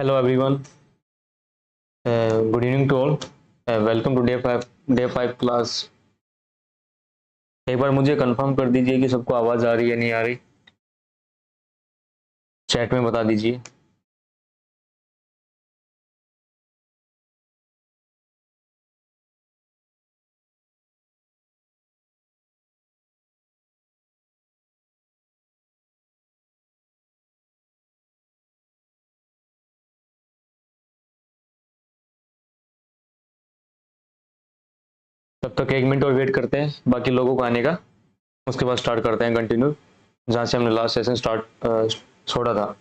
Hello everyone. Good evening to all. Welcome to day 5 class. एक बार मुझे confirm कर दीजिए कि सबको आवाज आ रही है नहीं आ रही, चैट में बता दीजिए। तब तक 1 मिनट और वेट करते हैं बाकी लोगों को आने का, उसके बाद स्टार्ट करते हैं कंटिन्यू जहाँ से हमने लास्ट सेशन स्टार्ट छोड़ा था।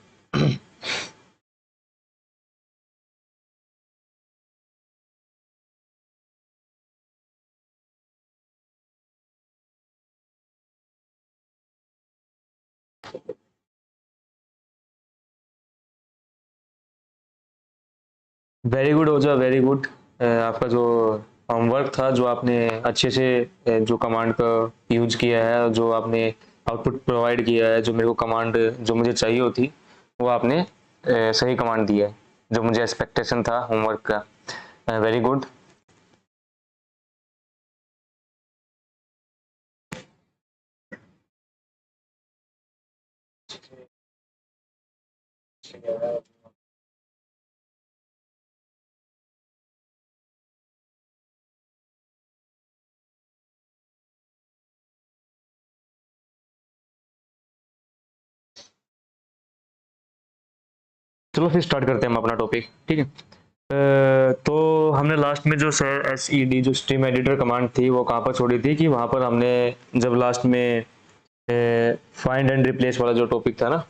वेरी गुड ओजा, वेरी गुड। आपका जो होमवर्क था, जो आपने अच्छे से जो कमांड का यूज किया है और जो आपने आउटपुट प्रोवाइड किया है, जो मेरे को कमांड जो मुझे चाहिए होती वो आपने सही कमांड दी है, जो मुझे एक्सपेक्टेशन था होमवर्क का। Very good. चलो फिर स्टार्ट करते हैं हम अपना टॉपिक, ठीक है। तो हमने लास्ट में जो SED जो स्ट्रीम एडिटर कमांड थी वो कहाँ पर छोड़ी थी, कि वहाँ पर हमने जब लास्ट में फाइंड एंड रिप्लेस वाला जो टॉपिक था ना,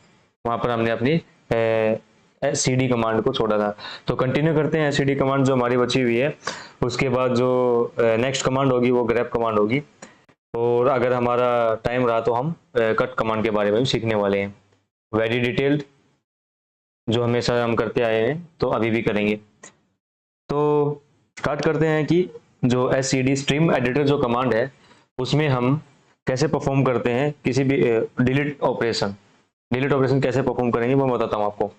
वहाँ पर हमने अपनी SCD कमांड को छोड़ा था। तो कंटिन्यू करते हैं SCD कमांड जो हमारी बची हुई है। उसके बाद जो नेक्स्ट कमांड होगी वो ग्रैब कमांड होगी, और अगर हमारा टाइम रहा तो हम कट कमांड के बारे में भी सीखने वाले हैं। वेरी डिटेल्ड, जो हमेशा हम करते आए हैं तो अभी भी करेंगे। तो स्टार्ट करते हैं कि जो SCD स्ट्रीम एडिटर जो कमांड है उसमें हम कैसे परफॉर्म करते हैं किसी भी डिलीट ऑपरेशन कैसे परफॉर्म करेंगे वो बताता हूँ आपको।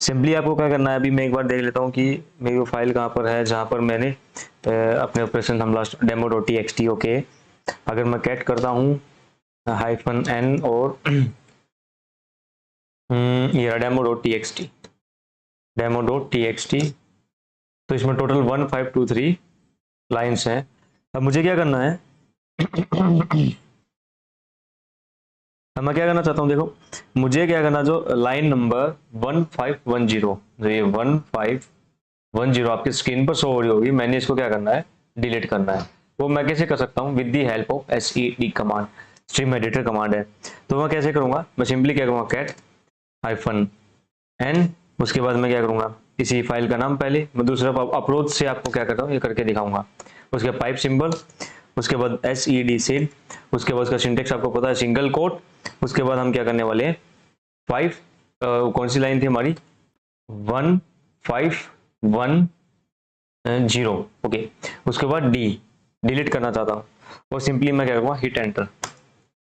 सिंपली आपको क्या करना है, अभी मैं एक बार देख लेता हूँ कि मेरी वो फाइल कहाँ पर है जहाँ पर मैंने अपने ऑपरेशन हम लास्ट demo.txt। ओके, अगर मैं कैट करता हूँ -n और ये demo.txt, तो इसमें टोटल 1523 लाइन्स हैं। अब मुझे क्या करना है अब मैं क्या करना चाहता हूँ, देखो मुझे क्या करना, जो लाइन नंबर 1510, जो ये 1510 आपकी स्क्रीन पर शो हो रही होगी, मैंने इसको क्या करना है, डिलीट करना है। वो मैं कैसे कर सकता हूँ, with the help of SED command, stream editor command है। तो मैं कैसे करूंगा, मैं सिंपली क्या करूंगा, कैट -n, उसके बाद मैं क्या करूंगा, इसी फाइल का नाम पहले, मैं दूसरा अप्रोच से आपको क्या करता हूँ ये करके दिखाऊंगा। उसके पाइप सिंबल, उसके बाद SED सेल, उसके बाद उसका सिंटेक्स आपको पता है, सिंगल कोट। उसके बाद हम क्या करने वाले हैं, 5 कौन सी लाइन थी हमारी, 1510। ओके, उसके बाद डिलीट करना चाहता हूँ, और सिंपली मैं क्या करूँगा, हिट एंटर।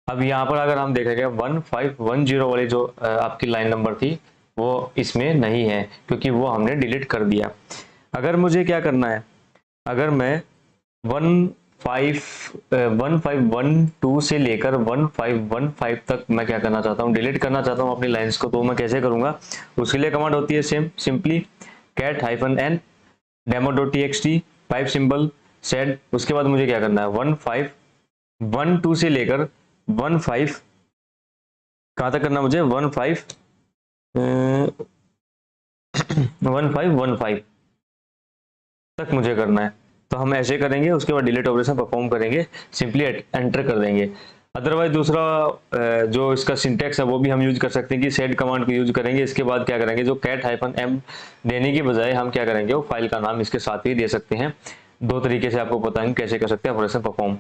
अब यहाँ पर अगर हम देखेंगे 1510 वाली जो आपकी लाइन नंबर थी वो इसमें नहीं है, क्योंकि वो हमने डिलीट कर दिया। अगर मुझे क्या करना है, अगर मैं 1512 से लेकर 1515 तक मैं क्या करना चाहता हूँ, डिलीट करना चाहता हूँ अपनी लाइंस को, तो मैं कैसे करूंगा, उसके लिए कमांड होती है simply cat -n demo.txt pipe symbol sed. उसके बाद मुझे क्या करना है, 1512 से लेकर 15 कहाँ तक करना, मुझे 1515 तक मुझे करना है। तो हम ऐसे करेंगे, उसके बाद डिलीट ऑपरेशन परफॉर्म करेंगे, सिंपली एंटर कर देंगे। अदरवाइज दूसरा जो इसका सिंटेक्स है वो भी हम यूज कर सकते हैं कि सेड कमांड को यूज करेंगे। इसके बाद क्या करेंगे, जो कैट -m देने की बजाय हम क्या करेंगे, वो फाइल का नाम इसके साथ ही दे सकते हैं। दो तरीके से आपको बताएंगे कैसे कर सकते हैं ऑपरेशन परफॉर्म।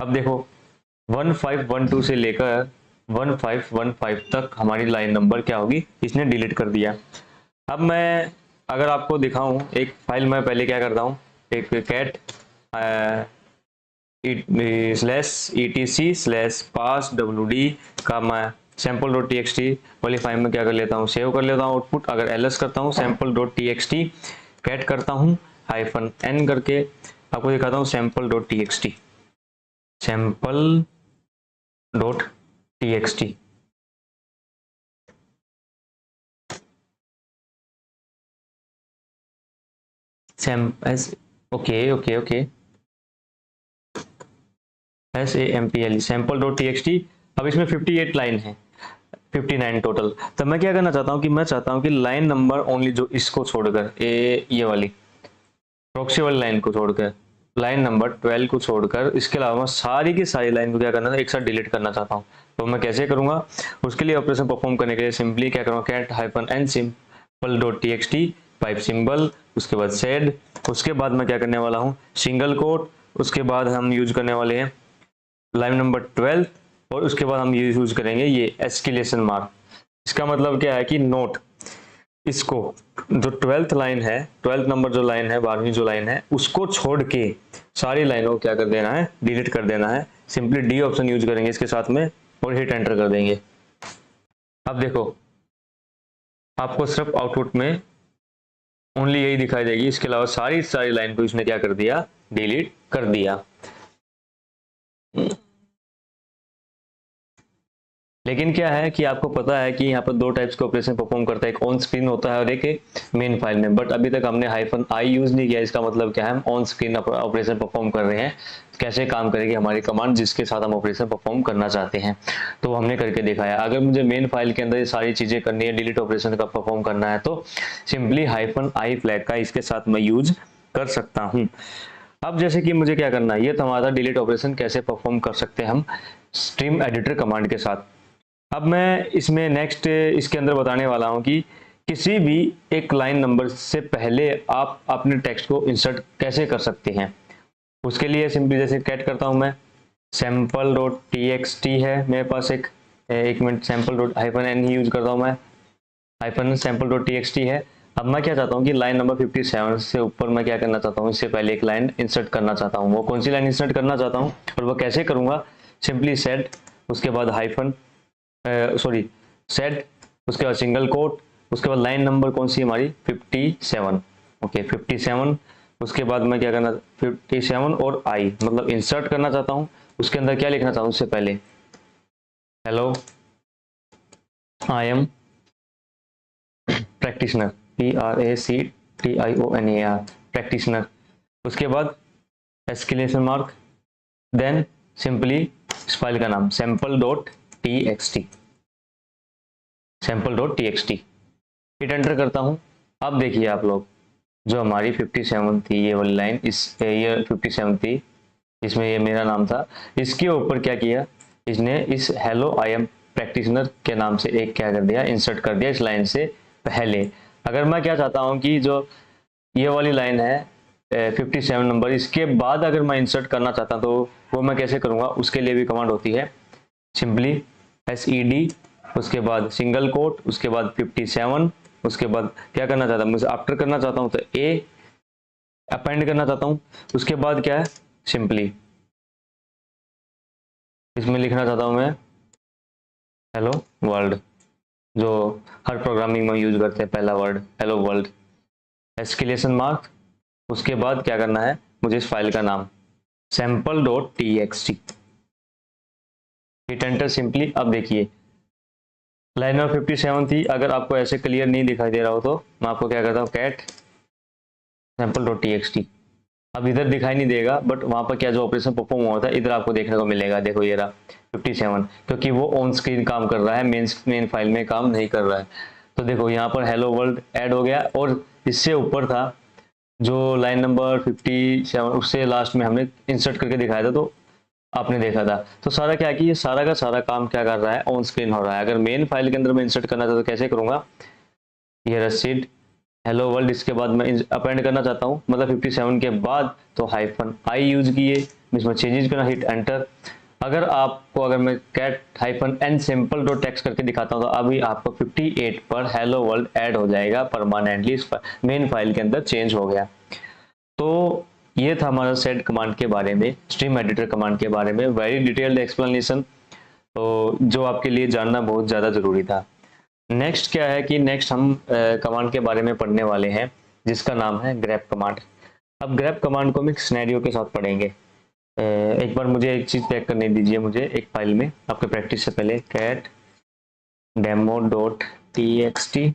अब देखो 1512 से लेकर 1515 तक हमारी लाइन नंबर क्या होगी, इसने डिलीट कर दिया। अब मैं अगर आपको दिखाऊं, एक फाइल मैं पहले क्या करता हूं, एक कैट /etc/passwd का मैं sample dot T X T वाली फाइल में क्या कर लेता हूँ, सेव कर लेता हूँ आउटपुट। अगर एलएस करता हूँ sample dot T X T cat करता हूँ -n करके आपको दिखाता हूँ sample dot T X T, sample dot T X T. Okay SAMPL sample dot T X T. अब इसमें 58 लाइन है, 59 टोटल। तो मैं क्या करना चाहता हूँ कि मैं चाहता हूँ कि लाइन नंबर ओनली जो इसको छोड़कर ये वाली प्रॉक्सी वाली लाइन को छोड़कर, लाइन नंबर 12 को छोड़कर, इसके अलावा सारी की सारी लाइन को क्या करना था, एक साथ डिलीट करना चाहता हूँ। तो मैं कैसे करूंगा, उसके लिए ऑपरेशन परफॉर्म करने के लिए सिंपली क्या करूँगा, cat -n simple dot T X T pipe symbol, उसके बाद सेड, उसके बाद मैं क्या करने वाला हूँ सिंगल कोट, उसके बाद हम यूज करने वाले हैं लाइन नंबर 12 और उसके बाद हम यूज करेंगे ये एस्केलेशन मार्क। इसका मतलब क्या है कि नोट इसको जो 12th लाइन है, 12th नंबर जो लाइन है, 12वीं जो लाइन है, उसको छोड़ के सारी लाइनों को क्या कर देना है, डिलीट कर देना है। सिंपली डी ऑप्शन यूज करेंगे इसके साथ में और हिट एंटर कर देंगे। अब देखो आपको सिर्फ आउटपुट में ओनली यही दिखाई देगी, इसके अलावा सारी लाइन को इसने क्या कर दिया, डिलीट कर दिया। लेकिन क्या है कि आपको पता है कि यहाँ पर दो टाइप्स के ऑपरेशन परफॉर्म करता है, एक ऑन स्क्रीन होता है और एक मेन फाइल में। बट अभी तक हमने -i यूज नहीं किया। इसका मतलब क्या है, हम ऑन स्क्रीन ऑपरेशन परफॉर्म कर रहे हैं। कैसे काम करेगी हमारी कमांड जिसके साथ हम ऑपरेशन परफॉर्म करना चाहते हैं, तो हमने करके दिखाया। अगर मुझे मेन फाइल के अंदर ये सारी चीजें करनी है, डिलीट ऑपरेशन का परफॉर्म करना है, तो सिंपली -i फ्लैग का इसके साथ मैं यूज कर सकता हूँ। अब जैसे कि मुझे क्या करना है, ये तो हमारा डिलीट ऑपरेशन कैसे परफॉर्म कर सकते हैं हम स्ट्रीम एडिटर कमांड के साथ। अब मैं इसमें नेक्स्ट इसके अंदर बताने वाला हूं कि किसी भी एक लाइन नंबर से पहले आप अपने टेक्स्ट को इंसर्ट कैसे कर सकते हैं। उसके लिए सिंपली जैसे कैट करता हूं मैं sample dot T X T है मेरे पास एक मिनट, सैम्पल डॉट -n ही यूज करता हूं मैं, -n sample dot T X T है। अब मैं क्या चाहता हूँ कि लाइन नंबर 57 से ऊपर मैं क्या करना चाहता हूँ, इससे पहले एक लाइन इंसर्ट करना चाहता हूँ। वो कौन सी लाइन इंसर्ट करना चाहता हूँ और वो कैसे करूँगा, सिंपली सेट, उसके बाद सेट, उसके बाद सिंगल कोट, उसके बाद लाइन नंबर कौन सी हमारी 57, ओके 57। उसके बाद मैं क्या करना 57 और आई मतलब इंसर्ट करना चाहता हूँ। उसके अंदर क्या लिखना चाहता हूँ, उससे पहले hello I am practitioner, PRACTIONER practitioner. उसके बाद एस्केलेशन मार्क, देन सिंपली इस फाइल का नाम sample dot T X T, sample dot T X T, hit enter करता हूं। अब देखिए आप लोग, जो हमारी 57 थी ये वाली लाइन, ये 57 थी, इसमें ये मेरा नाम था, इसके ऊपर क्या किया इसने, इस हेलो आई एम प्रैक्टिशनर के नाम से एक क्या कर दिया, इंसर्ट कर दिया इस लाइन से पहले। अगर मैं क्या चाहता हूं कि जो ये वाली लाइन है 57 नंबर, इसके बाद अगर मैं इंसर्ट करना चाहता हूं तो वो मैं कैसे करूंगा, उसके लिए भी कमांड होती है सिंपली SED, उसके बाद सिंगल कोट, उसके बाद 57, उसके बाद क्या करना चाहता हूँ, मुझे आफ्टर करना चाहता हूँ तो A अपेंड करना चाहता हूँ। उसके बाद क्या है, सिंपली इसमें लिखना चाहता हूँ मैं हेलो वर्ल्ड, जो हर प्रोग्रामिंग में यूज करते हैं पहला word hello world, escalation mark. उसके बाद क्या करना है, मुझे इस फाइल का नाम sample dot T X T, hit enter simply. अब देखिए लाइन नंबर 57 थी, अगर आपको ऐसे क्लियर नहीं दिखाई दे रहा हो तो मैं आपको क्या करता हूँ cat sample dot T X T. अब इधर दिखाई नहीं देगा, बट वहां पर क्या जो ऑपरेशन परफॉर्म हुआ था इधर आपको देखने को मिलेगा। देखो ये रहा 57, क्योंकि वो ऑन स्क्रीन काम कर रहा है, मेन फाइल में काम नहीं कर रहा है। तो देखो यहाँ पर हेलो वर्ल्ड ऐड हो गया, और इससे ऊपर था जो लाइन नंबर 57, उससे लास्ट में हमने इंसर्ट करके दिखाया था, तो आपने देखा था। तो सारा क्या कि ये सारा का सारा काम क्या कर रहा है, ऑन स्क्रीन हो रहा है। अगर मेन फाइल के अंदर मैं इंसर्ट करना चाहता तो कैसे करूंगा, ये रसीड हेलो वर्ल्ड, इसके बाद मैं अपेंड करना चाहता हूँ, मतलब 57 के बाद तो -i यूज किए, इसमें चेंजेस करना, हिट एंटर। अगर मैं cat -n simple dot text करके दिखाता हूँ तो अभी आपको 58 पर हेलो वर्ल्ड ऐड हो जाएगा परमानेंटली, इस मेन फाइल के अंदर चेंज हो गया। तो ये था हमारा सेड कमांड के बारे में, स्ट्रीम एडिटर कमांड के बारे में, वेरी डिटेल्ड एक्सप्लेनेशन। तो जो आपके लिए जानना बहुत ज़्यादा ज़रूरी था। नेक्स्ट क्या है कि नेक्स्ट हम कमांड के बारे में पढ़ने वाले हैं जिसका नाम है ग्रेप कमांड। अब ग्रेप कमांड को हम एक सिनेरियो के साथ पढ़ेंगे। एक बार मुझे एक चीज़ चेक करने दीजिए, मुझे एक फाइल में आपके प्रैक्टिस से पहले cat demo dot T X T,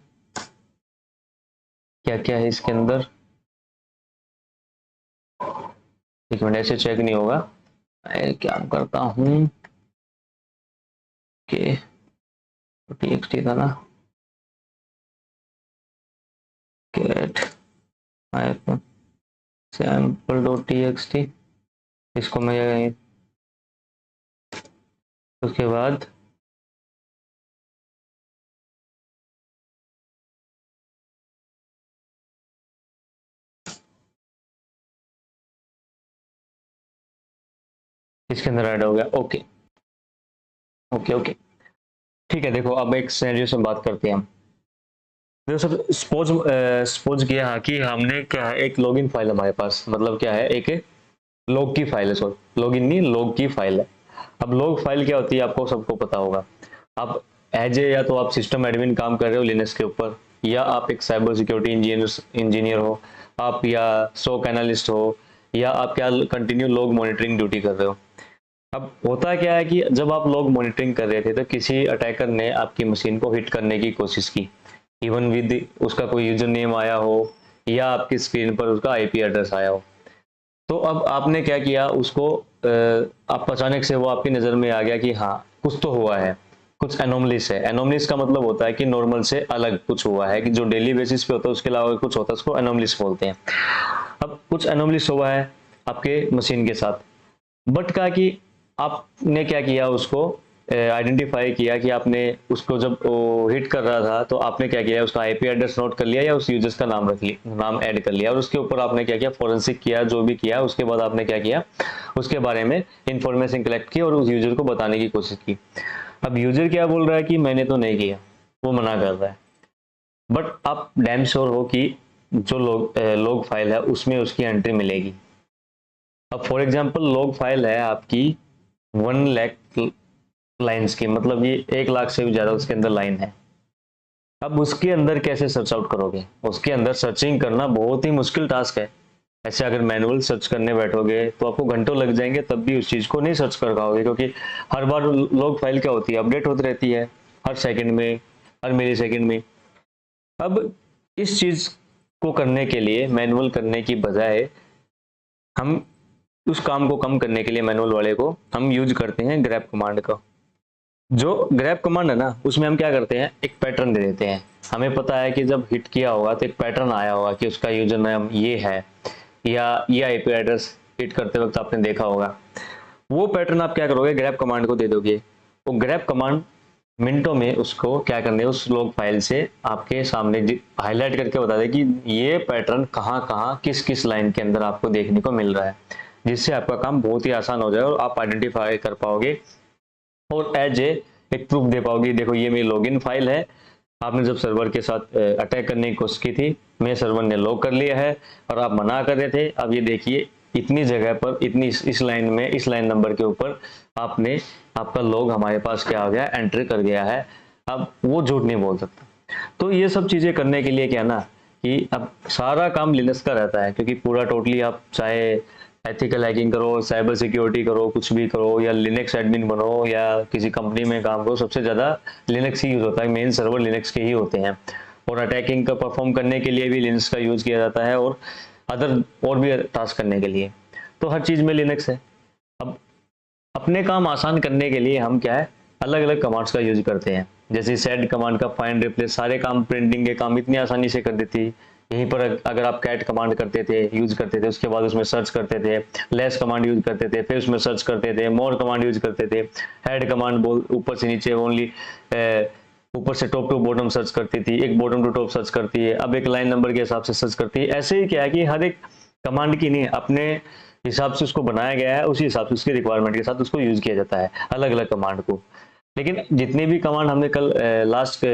क्या क्या है इसके अंदर, एक मिनट, ऐसे चेक नहीं होगा। मैं क्या करता हूँ कि टी एक्स टी था ना, cat sample dot T X T, इसको मैं उसके बाद इसके अंदर ऐड हो गया। ओके ओके ओके, ठीक है। देखो अब एक सिनेरियो से बात करते हैं हम। देखो सब सपोज किया हाँ कि हमने क्या है, एक लॉगिन फाइल हमारे पास, मतलब क्या है, एक लॉग की फाइल है, सॉरी लॉगिन नहीं, लॉग की फाइल है। अब लॉग फाइल क्या होती है आपको सबको पता होगा। आप एज ए या तो आप सिस्टम एडमिन काम कर रहे हो लिनक्स के ऊपर, या आप एक साइबर सिक्योरिटी इंजीनियर हो, आप या SOC एनालिस्ट हो, या आप क्या कंटिन्यू लॉग मॉनिटरिंग ड्यूटी कर रहे हो। अब होता क्या है कि जब आप लॉग मॉनिटरिंग कर रहे थे तो किसी अटैकर ने आपकी मशीन को हिट करने की कोशिश की, इवन विद उसका कोई यूजर नेम आया हो या आपकी स्क्रीन पर उसका आईपी एड्रेस आया हो। तो अब आपने क्या किया, उसको आप अचानक से वो आपकी नज़र में आ गया कि हाँ कुछ तो हुआ है, कुछ एनोमलिस है। एनोमलिस का मतलब होता है कि नॉर्मल से अलग कुछ हुआ है, कि जो डेली बेसिस पे होता है उसके अलावा कुछ होता है, उसको एनोमलिस बोलते हैं। अब कुछ एनोमलिस हुआ है आपके मशीन के साथ, बट क्या कि आपने क्या किया, उसको आइडेंटिफाई किया कि आपने उसको जब वो हिट कर रहा था तो आपने क्या किया, उसका आईपी एड्रेस नोट कर लिया या उस यूजर्स का नाम रख लिया, नाम ऐड कर लिया, और उसके ऊपर आपने क्या किया, फॉरेंसिक किया, जो भी किया उसके बाद आपने क्या किया, उसके बारे में इंफॉर्मेशन कलेक्ट की और उस यूजर को बताने की कोशिश की। अब यूजर क्या बोल रहा है कि मैंने तो नहीं किया, वो मना कर रहा है, बट आप डैम श्योर हो कि जो लॉग फाइल है उसमें उसकी एंट्री मिलेगी। अब फॉर एग्जाम्पल लॉग फाइल है आपकी 1 लाख लाइन्स की, मतलब ये 1 लाख से भी ज्यादा उसके अंदर लाइन है। अब उसके अंदर कैसे सर्च आउट करोगे, उसके अंदर सर्चिंग करना बहुत ही मुश्किल टास्क है। ऐसे अगर मैनुअल सर्च करने बैठोगे तो आपको घंटों लग जाएंगे, तब भी उस चीज को नहीं सर्च कर पाओगे, क्योंकि हर बार लॉग फाइल क्या होती है, अपडेट होती रहती है, हर सेकंड में, हर मिली सेकंड में। अब इस चीज को करने के लिए मैनुअल करने की बजाय हम उस काम को कम करने के लिए मैनुअल वाले को हम यूज करते हैं ग्रैप कमांड का। जो ग्रैप कमांड है ना, उसमें हम क्या करते हैं, एक पैटर्न दे देते हैं। हमें पता है कि जब हिट किया होगा तो एक पैटर्न आया होगा कि उसका यूजर नेम ये है, या ये आईपी एड्रेस हिट करते वक्त आपने देखा होगा। वो पैटर्न आप क्या करोगे, ग्रैप कमांड को दे दोगे। वो ग्रैप कमांड मिनटों में उसको क्या करने, उस लॉग फाइल से आपके सामने हाईलाइट करके बता दे कि ये पैटर्न कहाँ कहाँ किस किस लाइन के अंदर आपको देखने को मिल रहा है, जिससे आपका काम बहुत ही आसान हो जाए और आप आइडेंटिफाई कर पाओगे और एज ए एक प्रूफ दे पाओगे, देखो ये मेरी लॉगिन फाइल है, आपने जब सर्वर के साथ अटैक करने की कोशिश की थी, मेरे सर्वर ने लॉक कर लिया है और आप मना कर रहे थे। अब ये देखिए इतनी जगह पर, इतनी इस लाइन में, इस लाइन नंबर के ऊपर आपने, आपका लॉग हमारे पास क्या हो गया, एंट्री कर गया है। अब वो झूठ नहीं बोल सकता। तो ये सब चीजें करने के लिए क्या ना, कि अब सारा काम लिनक्स का रहता है, क्योंकि पूरा टोटली आप चाहे एथिकल हैकिंग करो, साइबर सिक्योरिटी करो, कुछ भी करो, या लिनक्स एडमिन बनो, या किसी कंपनी में काम करो, सबसे ज़्यादा लिनक्स ही यूज़ होता है। मेन सर्वर लिनक्स के ही होते हैं, और अटैकिंग का परफॉर्म करने के लिए भी लिनक्स का यूज़ किया जाता है, और अदर और भी टास्क करने के लिए, तो हर चीज़ में लिनक्स है। अब अपने काम आसान करने के लिए हम क्या है, अलग अलग कमांड्स का यूज करते हैं। जैसे सेड कमांड का फाइंड रिप्लेस सारे काम, प्रिंटिंग के काम इतनी आसानी से कर देती। यहीं पर अगर आप कैट कमांड करते थे, यूज करते थे, उसके बाद उसमें सर्च करते थे, लेस कमांड यूज करते थे, फिर उसमें सर्च करते थे, मोर कमांड यूज करते थे, हेड कमांड ऊपर से नीचे ओनली, ऊपर से टॉप टू बॉटम सर्च करती थी, एक बॉटम टू टॉप सर्च करती है, अब एक लाइन नंबर के हिसाब से सर्च करती है। ऐसे ही क्या है कि हर एक कमांड की नहीं, अपने हिसाब से उसको बनाया गया है, उसी हिसाब से उसकी रिक्वायरमेंट के साथ उसको यूज किया जाता है, अलग अलग कमांड को। लेकिन जितने भी कमांड हमने कल लास्ट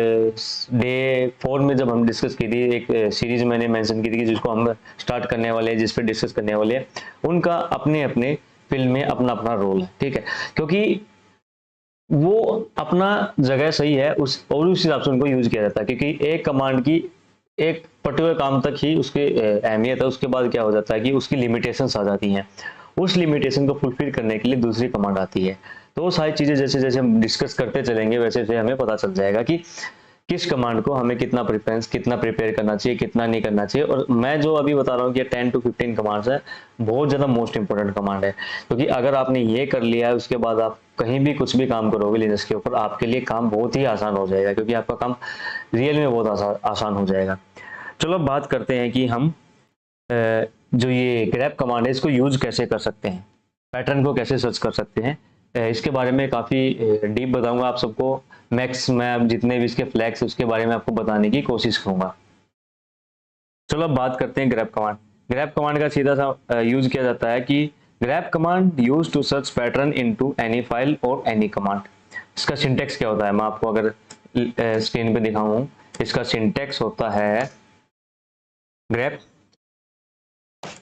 डे 4 में जब हम डिस्कस की थी, एक सीरीज मैंने मेंशन की थी जिसको हम स्टार्ट करने वाले हैं, जिस पे डिस्कस करने वाले हैं, उनका अपने अपने फील्ड में अपना अपना रोल है, ठीक है। क्योंकि वो अपना जगह सही है उस, और उस हिसाब से उनको यूज किया जाता है, क्योंकि एक कमांड की एक पर्टिकुलर काम तक ही उसकी अहमियत है, उसके बाद क्या हो जाता है कि उसकी लिमिटेशंस आ जाती हैं, उस लिमिटेशन को फुलफिल करने के लिए दूसरी कमांड आती है। तो वो सारी चीजें जैसे जैसे हम डिस्कस करते चलेंगे वैसे वैसे हमें पता चल जाएगा कि किस कमांड को हमें कितना प्रिफरेंस, कितना प्रिपेयर करना चाहिए, कितना नहीं करना चाहिए। और मैं जो अभी बता रहा हूँ कि 10 to 15 कमांड्स है, बहुत ज़्यादा मोस्ट इंपॉर्टेंट कमांड है, क्योंकि अगर आपने ये कर लिया है उसके बाद आप कहीं भी कुछ भी काम करोगे लिनक्स के ऊपर, आपके लिए काम बहुत ही आसान हो जाएगा, क्योंकि आपका काम रियल में बहुत आसान हो जाएगा। चलो अब बात करते हैं कि हम जो ये ग्रैप कमांड है इसको यूज कैसे कर सकते हैं, पैटर्न को कैसे सर्च कर सकते हैं, इसके बारे में काफ़ी डीप बताऊंगा आप सबको। मैक्स मैं जितने भी इसके फ्लैग्स है उसके बारे में आपको बताने की कोशिश करूंगा। चलो अब बात करते हैं ग्रैप कमांड। ग्रैप कमांड का सीधा सा यूज किया जाता है कि grep command use to search pattern into any file और एनी कमांड। इसका सिंटेक्स क्या होता है, मैं आपको अगर स्क्रीन पे दिखाऊं, इसका सिंटेक्स होता है ग्रैप,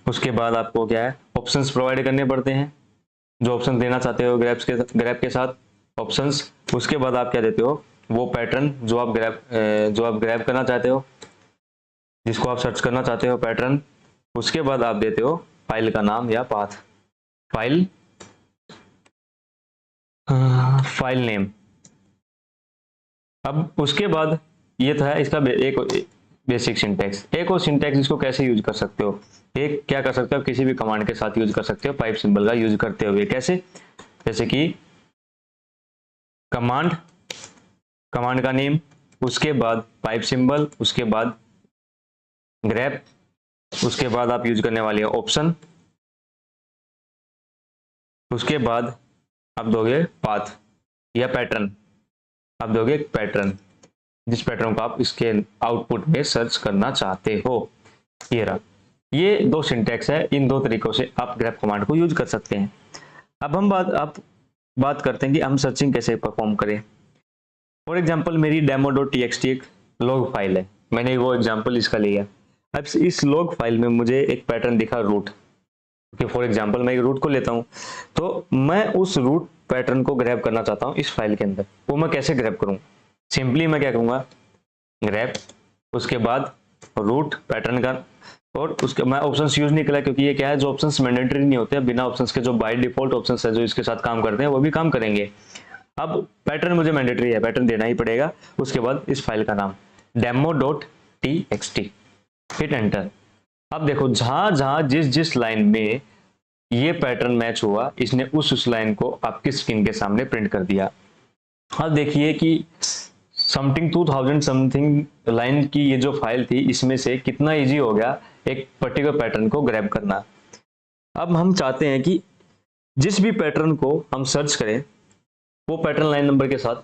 उसके बाद आपको क्या है ऑप्शंस प्रोवाइड करने पड़ते हैं, जो ऑप्शन देना चाहते हो ग्रैप के साथ ऑप्शंस। उसके बाद आप क्या देते हो, वो पैटर्न जो आप ग्रैप करना चाहते हो, जिसको आप सर्च करना चाहते हो पैटर्न। उसके बाद आप देते हो फाइल का नाम या पाथ, फाइल नेम। अब उसके बाद ये था इसका एक बेसिक सिंटैक्स। एक और सिंटैक्स इसको कैसे यूज कर सकते हो, एक क्या कर सकते हो, किसी भी कमांड के साथ यूज कर सकते हो पाइप सिंबल का यूज करते हुए। कैसे, जैसे कि कमांड का नेम, उसके बाद पाइप सिंबल, उसके बाद ग्रैप, उसके बाद आप यूज करने वाले ऑप्शन, उसके बाद आप दोगे पाथ या पैटर्न, आप दोगे पैटर्न, जिस पैटर्न को आप इसके आउटपुट में सर्च करना चाहते हो। ये रहा, ये दो सिंटैक्स है, इन दो तरीकों से आप ग्रैप कमांड को यूज कर सकते हैं। अब हम बात करते हैं कि हम सर्चिंग कैसे परफॉर्म करें। फॉर एग्जांपल मेरी demo.txt एक लॉग फाइल है, मैंने वो एग्जांपल इसका लिया। अब इस लॉग फाइल में मुझे एक पैटर्न दिखा रूट, कि फॉर एग्जांपल मैं एक रूट को लेता हूं, तो मैं उस रूट पैटर्न को ग्रैब करना चाहता हूं इस फाइल के अंदर। वो मैं कैसे ग्रैब करूं, सिंपली मैं क्या करूंगा, ग्रैब, उसके बाद रूट पैटर्न का, और उसके मैं ऑप्शंस यूज नहीं करा, क्योंकि ये क्या है, जो ऑप्शंस मैंडेटरी नहीं होते, बिना ऑप्शंस के जो बाय डिफॉल्ट ऑप्शंस है जो इसके साथ काम करते हैं वो भी काम करेंगे। अब पैटर्न मुझे मैंडेटरी है, पैटर्न देना ही पड़ेगा। उसके बाद इस फाइल का नाम demo.txt, हिट एंटर। अब देखो जहां जहां जिस जिस लाइन में ये पैटर्न मैच हुआ, इसने उस लाइन को आपकी स्क्रीन के सामने प्रिंट कर दिया। अब देखिए कि समथिंग 2000 समथिंग लाइन की ये जो फाइल थी, इसमें से कितना इजी हो गया एक पर्टिकुलर पैटर्न को ग्रैब करना। अब हम चाहते हैं कि जिस भी पैटर्न को हम सर्च करें वो पैटर्न लाइन नंबर के साथ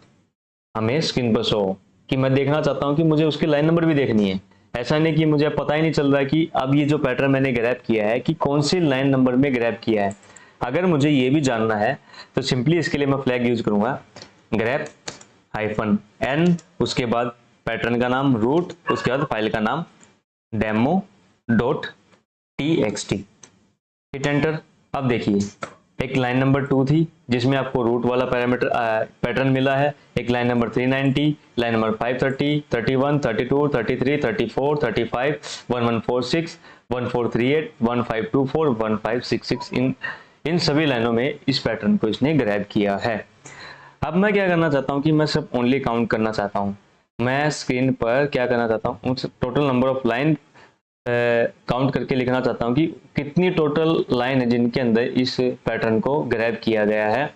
हमें स्क्रीन पर शो हो, कि मैं देखना चाहता हूं कि मुझे उसकी लाइन नंबर भी देखनी है। ऐसा नहीं कि मुझे पता ही नहीं चल रहा है कि अब ये जो पैटर्न मैंने ग्रैब किया है कि कौन सी लाइन नंबर में ग्रैब किया है। अगर मुझे ये भी जानना है तो सिंपली इसके लिए मैं फ्लैग यूज करूंगा, ग्रैब -n, उसके बाद पैटर्न का नाम रूट, उसके बाद फाइल का नाम demo.txt, हिट एंटर। अब देखिए एक लाइन नंबर 2 थी जिसमें आपको रूट वाला पैरामीटर पैटर्न मिला है, एक लाइन नंबर 390, लाइन नंबर 530, 31, 32, 33, 34, 35, 1146, 1438, 1524, 1566, इन सभी लाइनों में इस पैटर्न को इसने ग्रैब किया है। अब मैं क्या करना चाहता हूं कि मैं सिर्फ ओनली काउंट करना चाहता हूं, मैं स्क्रीन पर क्या करना चाहता हूं, total number of line count करके लिखना चाहता हूं कि कितनी टोटल लाइन है जिनके अंदर इस पैटर्न को ग्रैब किया गया है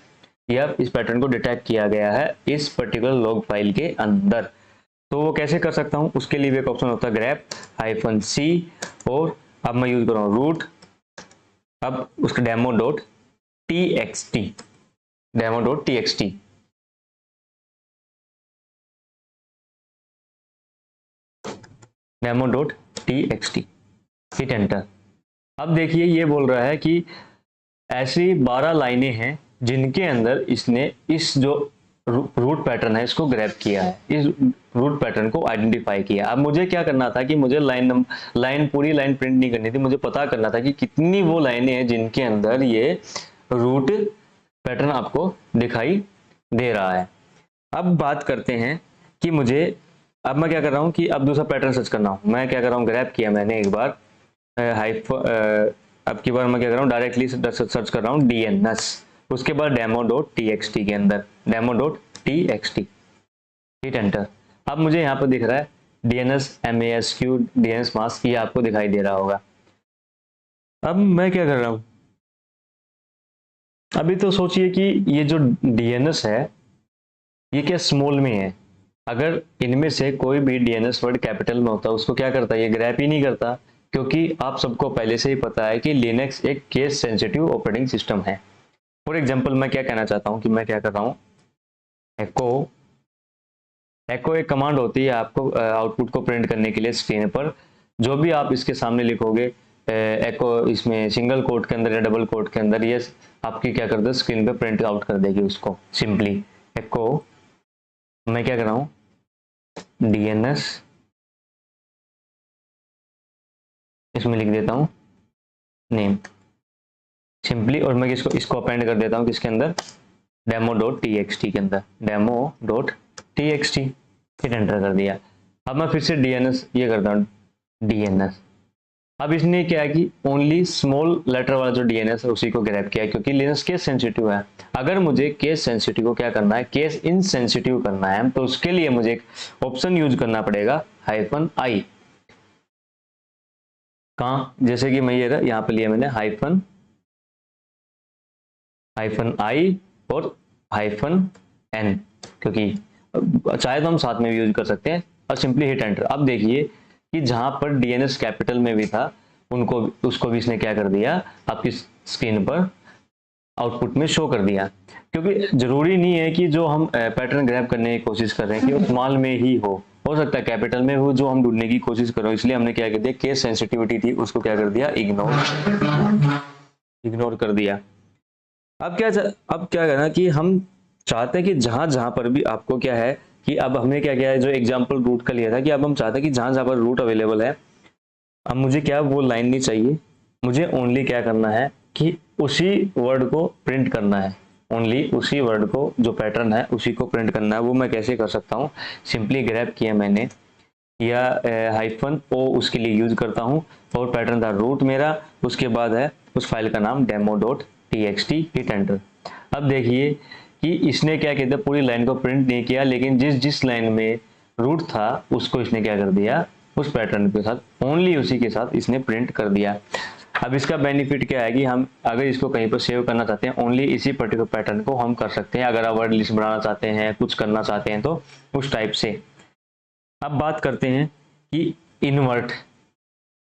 या इस पैटर्न को डिटेक्ट किया गया है इस पर्टिकुलर लॉग फाइल के अंदर। तो वो कैसे कर सकता हूं, उसके लिए एक ऑप्शन होता है ग्रैब -c, और अब मैं यूज कर रहा हूं रूट, अब उसका demo.txt, demo.txt, demo.txt, hit enter. अब देखिए ये बोल रहा है कि ऐसी 12 लाइनें हैं जिनके अंदर इसने इस जो रूट पैटर्न है इसको ग्रैब किया है, इस रूट पैटर्न को आइडेंटिफाई किया। अब मुझे क्या करना था कि मुझे पूरी लाइन प्रिंट नहीं करनी थी, मुझे पता करना था कि कितनी वो लाइनें हैं जिनके अंदर ये रूट पैटर्न आपको दिखाई दे रहा है। अब बात करते हैं कि मुझे, अब मैं क्या कर रहा हूँ कि अब दूसरा पैटर्न सर्च करना हूँ। मैं क्या कर रहा हूँ, ग्रैब किया मैंने एक बार अब की बार मैं क्या कर रहा हूँ, डायरेक्टली सर्च कर रहा हूँ DNS, उसके बाद demo.txt के अंदर demo.txt, हिट एंटर। अब मुझे यहाँ पर दिख रहा है DNS MASQ DNS मास्क, ये आपको दिखाई दे रहा होगा। अब मैं क्या कर रहा हूँ, अभी तो सोचिए कि ये जो DNS है ये क्या स्मॉल में है। अगर इनमें से कोई भी DNS वर्ड कैपिटल में होता उसको क्या करता, ये ग्रैप ही नहीं करता, क्योंकि आप सबको पहले से ही पता है कि लिनक्स एक केस सेंसिटिव ऑपरेटिंग सिस्टम है। फॉर एग्जांपल मैं क्या कहना चाहता हूँ कि मैं क्या कर रहा हूँ, एको एको एक कमांड होती है आपको आउटपुट को प्रिंट करने के लिए स्क्रीन पर। जो भी आप इसके सामने लिखोगे एको, इसमें सिंगल कोट के अंदर या डबल कोट के अंदर, ये आपकी क्या कर दे, स्क्रीन पे प्रिंट आउट कर देगी उसको। सिंपली एको, मैं क्या कर रहा हूँ, DNS इसमें लिख देता हूँ नेम सिंपली, और मैं इसको अपेंड कर देता हूँ किसके अंदर, demo.txt के अंदर demo.txt, फिर एंटर कर दिया। अब मैं फिर से DNS ये करता हूँ DNS। अब इसने क्या है कि ओनली स्मॉल लेटर वाला जो DNS है उसी को ग्रैब किया, क्योंकि लिनक्स केस सेंसिटिव है। अगर मुझे केस सेंसिटिव को क्या करना है, केस इनसेंसिटिव करना है, तो उसके लिए मुझे एक ऑप्शन यूज करना पड़ेगा -i। कहाँ, जैसे कि मैं ये यहाँ पे लिया मैंने -i और -n, क्योंकि चाहे तो हम साथ में भी यूज कर सकते हैं, और सिंपली हिट एंटर। अब देखिए कि जहां पर DNS कैपिटल में भी था उनको, उसको भी इसने क्या कर दिया, आपकी स्क्रीन पर आउटपुट में शो कर दिया। क्योंकि जरूरी नहीं है कि जो हम पैटर्न ग्रैब करने की कोशिश कर रहे हैं कि वो स्मॉल में ही हो सकता है कैपिटल में हो जो हम ढूंढने की कोशिश कर रहे हो। इसलिए हमने क्या कर दिया, केस सेंसिटिविटी थी उसको क्या कर दिया, इग्नोर कर दिया। अब क्या करना कि हम चाहते हैं कि जहां जहां पर भी आपको क्या है कि अब हमने क्या किया है, जो एग्जांपल रूट का लिया था, कि अब हम चाहते हैं कि जहां जहां पर रूट अवेलेबल है, अब मुझे क्या वो लाइन नहीं चाहिए, मुझे ओनली क्या करना है कि उसी वर्ड को प्रिंट करना है, ओनली उसी वर्ड को जो पैटर्न है उसी को प्रिंट करना है। वो मैं कैसे कर सकता हूँ, सिंपली ग्रैब किया मैंने, या -o उसके लिए यूज करता हूँ, और पैटर्न था रूट मेरा, उसके बाद है उस फाइल का नाम demo.txt, हिट एंटर। अब देखिए कि इसने क्या कहते हैं, पूरी लाइन को प्रिंट नहीं किया, लेकिन जिस जिस लाइन में रूट था उसको इसने क्या कर दिया, उस पैटर्न के साथ, ओनली उसी के साथ इसने प्रिंट कर दिया। अब इसका बेनिफिट क्या है कि हम अगर इसको कहीं पर सेव करना चाहते हैं, ओनली इसी पर्टिकुलर पैटर्न को हम कर सकते हैं। अगर आप वर्ड लिस्ट बनाना चाहते हैं, कुछ करना चाहते हैं, तो उस टाइप से। अब बात करते हैं कि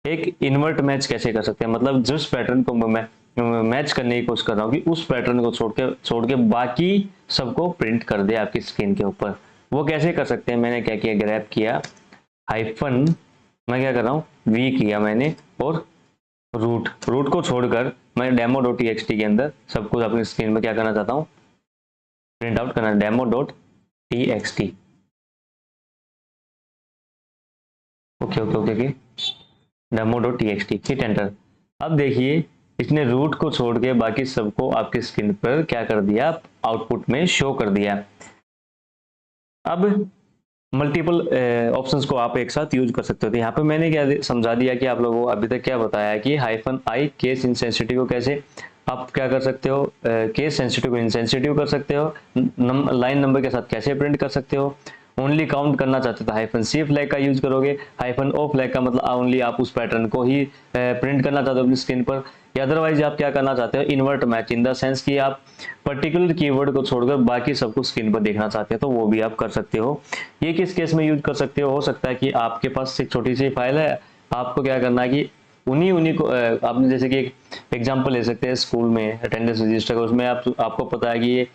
एक इन्वर्ट मैच कैसे कर सकते हैं। मतलब जिस पैटर्न को मैं मैच करने की कोशिश कर रहा हूँ कि उस पैटर्न को छोड़ के बाकी सबको प्रिंट कर दे आपकी स्क्रीन के ऊपर, वो कैसे कर सकते हैं। मैंने क्या किया, ग्रैब किया हाइफन, मैं क्या कर रहा हूँ, वी किया मैंने, और रूट को छोड़कर मैं demo.txt के अंदर सब कुछ अपनी स्क्रीन में क्या करना चाहता हूँ, प्रिंट आउट करना, demo.txt। Okay demo.txt, hit enter. अब देखिए इसने रूट को छोड़ के बाकी सबको आपके स्क्रीन पर क्या कर दिया, आउटपुट में शो कर दिया। अब मल्टीपल ऑप्शंस को आप एक साथ यूज कर सकते हो। तो यहाँ पे मैंने क्या समझा दिया कि आप लोगों को अभी तक क्या बताया कि -i केस इनसेंसिटिव को कैसे आप क्या कर सकते हो, केस सेंसिटिव को इनसेंसिटिव कर सकते हो, लाइन नंबर के साथ कैसे प्रिंट कर सकते हो। ओनली काउंट करना चाहते हो तो -c फ्लैग का यूज करोगे, -o फ्लैग का मतलब ओनली आप उस पैटर्न को ही प्रिंट करना चाहते हो अपनी स्क्रीन पर, या अदरवाइज आप क्या करना चाहते हो, invert match, in the sense कि आप पर्टिकुलर कीवर्ड को छोड़कर बाकी सबको स्क्रीन पर देखना चाहते हो, तो वो भी आप कर सकते हो। ये किस केस में यूज कर सकते हो सकता है कि आपके पास एक छोटी सी फाइल है, आपको क्या करना है कि उन्हीं को आपने जैसे कि एक एग्जांपल ले सकते हैं स्कूल में अटेंडेंस रजिस्टर का, उसमें आपको पता है कि ये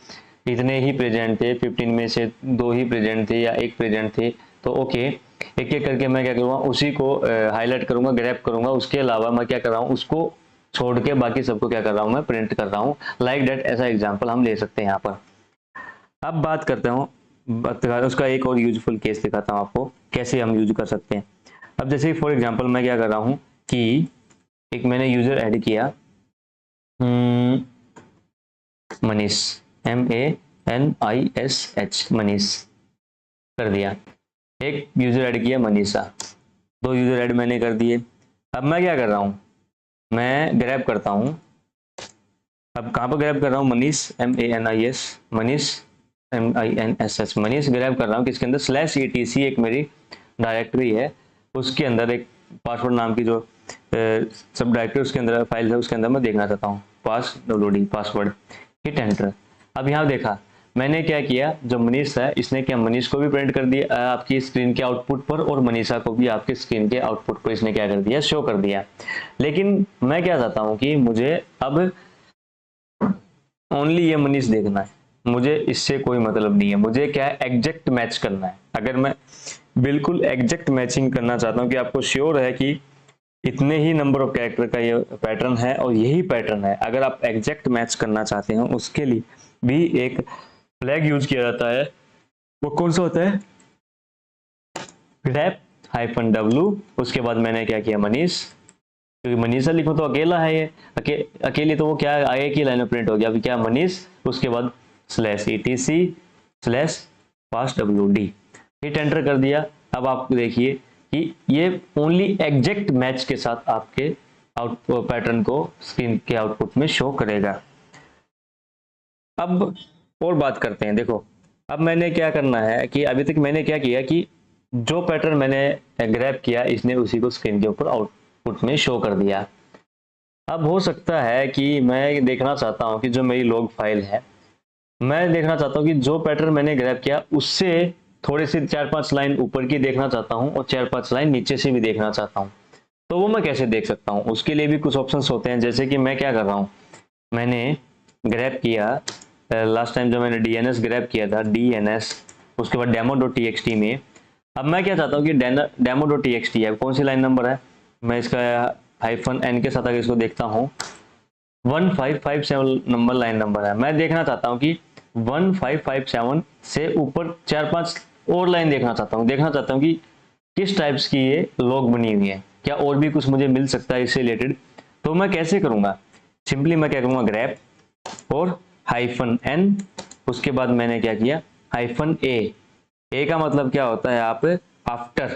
इतने ही प्रेजेंट थे, 15 में से 2 ही प्रेजेंट थे या 1 प्रेजेंट थे, तो ओके एक एक करके मैं क्या करूँगा, उसी को हाईलाइट करूंगा, ग्रैब करूंगा। उसके अलावा मैं क्या कर रहा हूँ, उसको छोड़ के बाकी सबको क्या कर रहा हूँ, मैं प्रिंट कर रहा हूँ, लाइक दैट। ऐसा एग्जाम्पल हम ले सकते हैं यहाँ पर। अब बात करता हूँ, उसका एक और यूजफुल केस दिखाता हूँ आपको कैसे हम यूज कर सकते हैं। अब जैसे फॉर एग्जांपल मैं क्या कर रहा हूँ कि एक मैंने यूजर ऐड किया, मनीष, MANISH, MNISH मनीष कर दिया। एक यूजर ऐड किया मनीषा, 2 यूजर ऐड मैंने कर दिए। अब मैं क्या कर रहा हूँ, मैं ग्रैब करता हूँ। अब कहाँ पर ग्रैब कर रहा हूँ, Manish MANIS, Manish MINSH, Manish grab कर रहा हूँ किसके अंदर, /etc एक मेरी डायरेक्टरी है, उसके अंदर एक पासवर्ड नाम की जो सब डायरेक्टरी उसके अंदर फाइल है, उसके अंदर मैं देखना चाहता हूँ passwd पासवर्ड, हिट एंटर। अब यहाँ देखा मैंने क्या किया, जो मनीष है इसने क्या मनीष को भी प्रिंट कर दिया आपकी स्क्रीन के आउटपुट पर, और मनीषा को भी आपके स्क्रीन के आउटपुट पर इसने क्या कर दिया, शो कर दिया। लेकिन मैं क्या चाहता हूँ कि मुझे अब ओनली ये मनीष देखना है, मुझे इससे कोई मतलब नहीं है, मुझे क्या है एग्जैक्ट मैच करना है। अगर मैं बिल्कुल एग्जैक्ट मैचिंग करना चाहता हूँ कि आपको श्योर है कि इतने ही नंबर ऑफ कैरेक्टर का ये पैटर्न है और यही पैटर्न है, अगर आप एग्जैक्ट मैच करना चाहते हो उसके लिए भी एक फ्लैग यूज किया जाता है। वो कौन सा होता है, grep -w, उसके बाद मैंने क्या किया मनीष, क्योंकि मनीषा लिखो तो अकेला है ये, अकेले तो वो क्या आगे की लाइन में प्रिंट हो गया। अभी क्या मनीष, उसके बाद /etc/passwd, हिट एंटर कर दिया। अब आप देखिए कि ये ओनली एग्जैक्ट मैच के साथ आपके आउटपुट पैटर्न को स्क्रीन के आउटपुट में शो करेगा। अब और बात करते हैं, देखो अब मैंने क्या करना है कि अभी तक मैंने क्या किया कि जो पैटर्न मैंने ग्रैब किया इसने उसी को स्क्रीन के ऊपर आउटपुट में शो कर दिया। अब हो सकता है कि मैं देखना चाहता हूं कि जो मेरी लॉग फाइल है, मैं देखना चाहता हूं कि जो पैटर्न मैंने ग्रैब किया उससे थोड़ी सी 4-5 लाइन ऊपर की देखना चाहता हूं और 4-5 लाइन नीचे से भी देखना चाहता हूं। तो वो मैं कैसे देख सकता हूं, उसके लिए भी कुछ ऑप्शंस होते हैं। जैसे कि मैं क्या कर रहा हूं, मैंने ग्रैब किया लास्ट टाइम जो मैंने DNS ग्रैब किया था, DNS, उसके बाद demo.txt में। अब मैं क्या चाहता हूँ कि demo.txt है, कौन सी लाइन नंबर है, मैं इसका -n के साथ अगर इसको देखता हूँ 1557 नंबर लाइन नंबर है। मैं देखना चाहता हूँ कि 1557 से ऊपर 4-5 और लाइन देखना चाहता हूँ कि किस टाइप्स की ये लॉग बनी हुई है, क्या और भी कुछ मुझे मिल सकता है इससे रिलेटेड। तो मैं कैसे करूंगा, सिंपली मैं क्या करूंगा, ग्रैब और -n, उसके बाद मैंने क्या किया -a का मतलब क्या होता है, आप आफ्टर,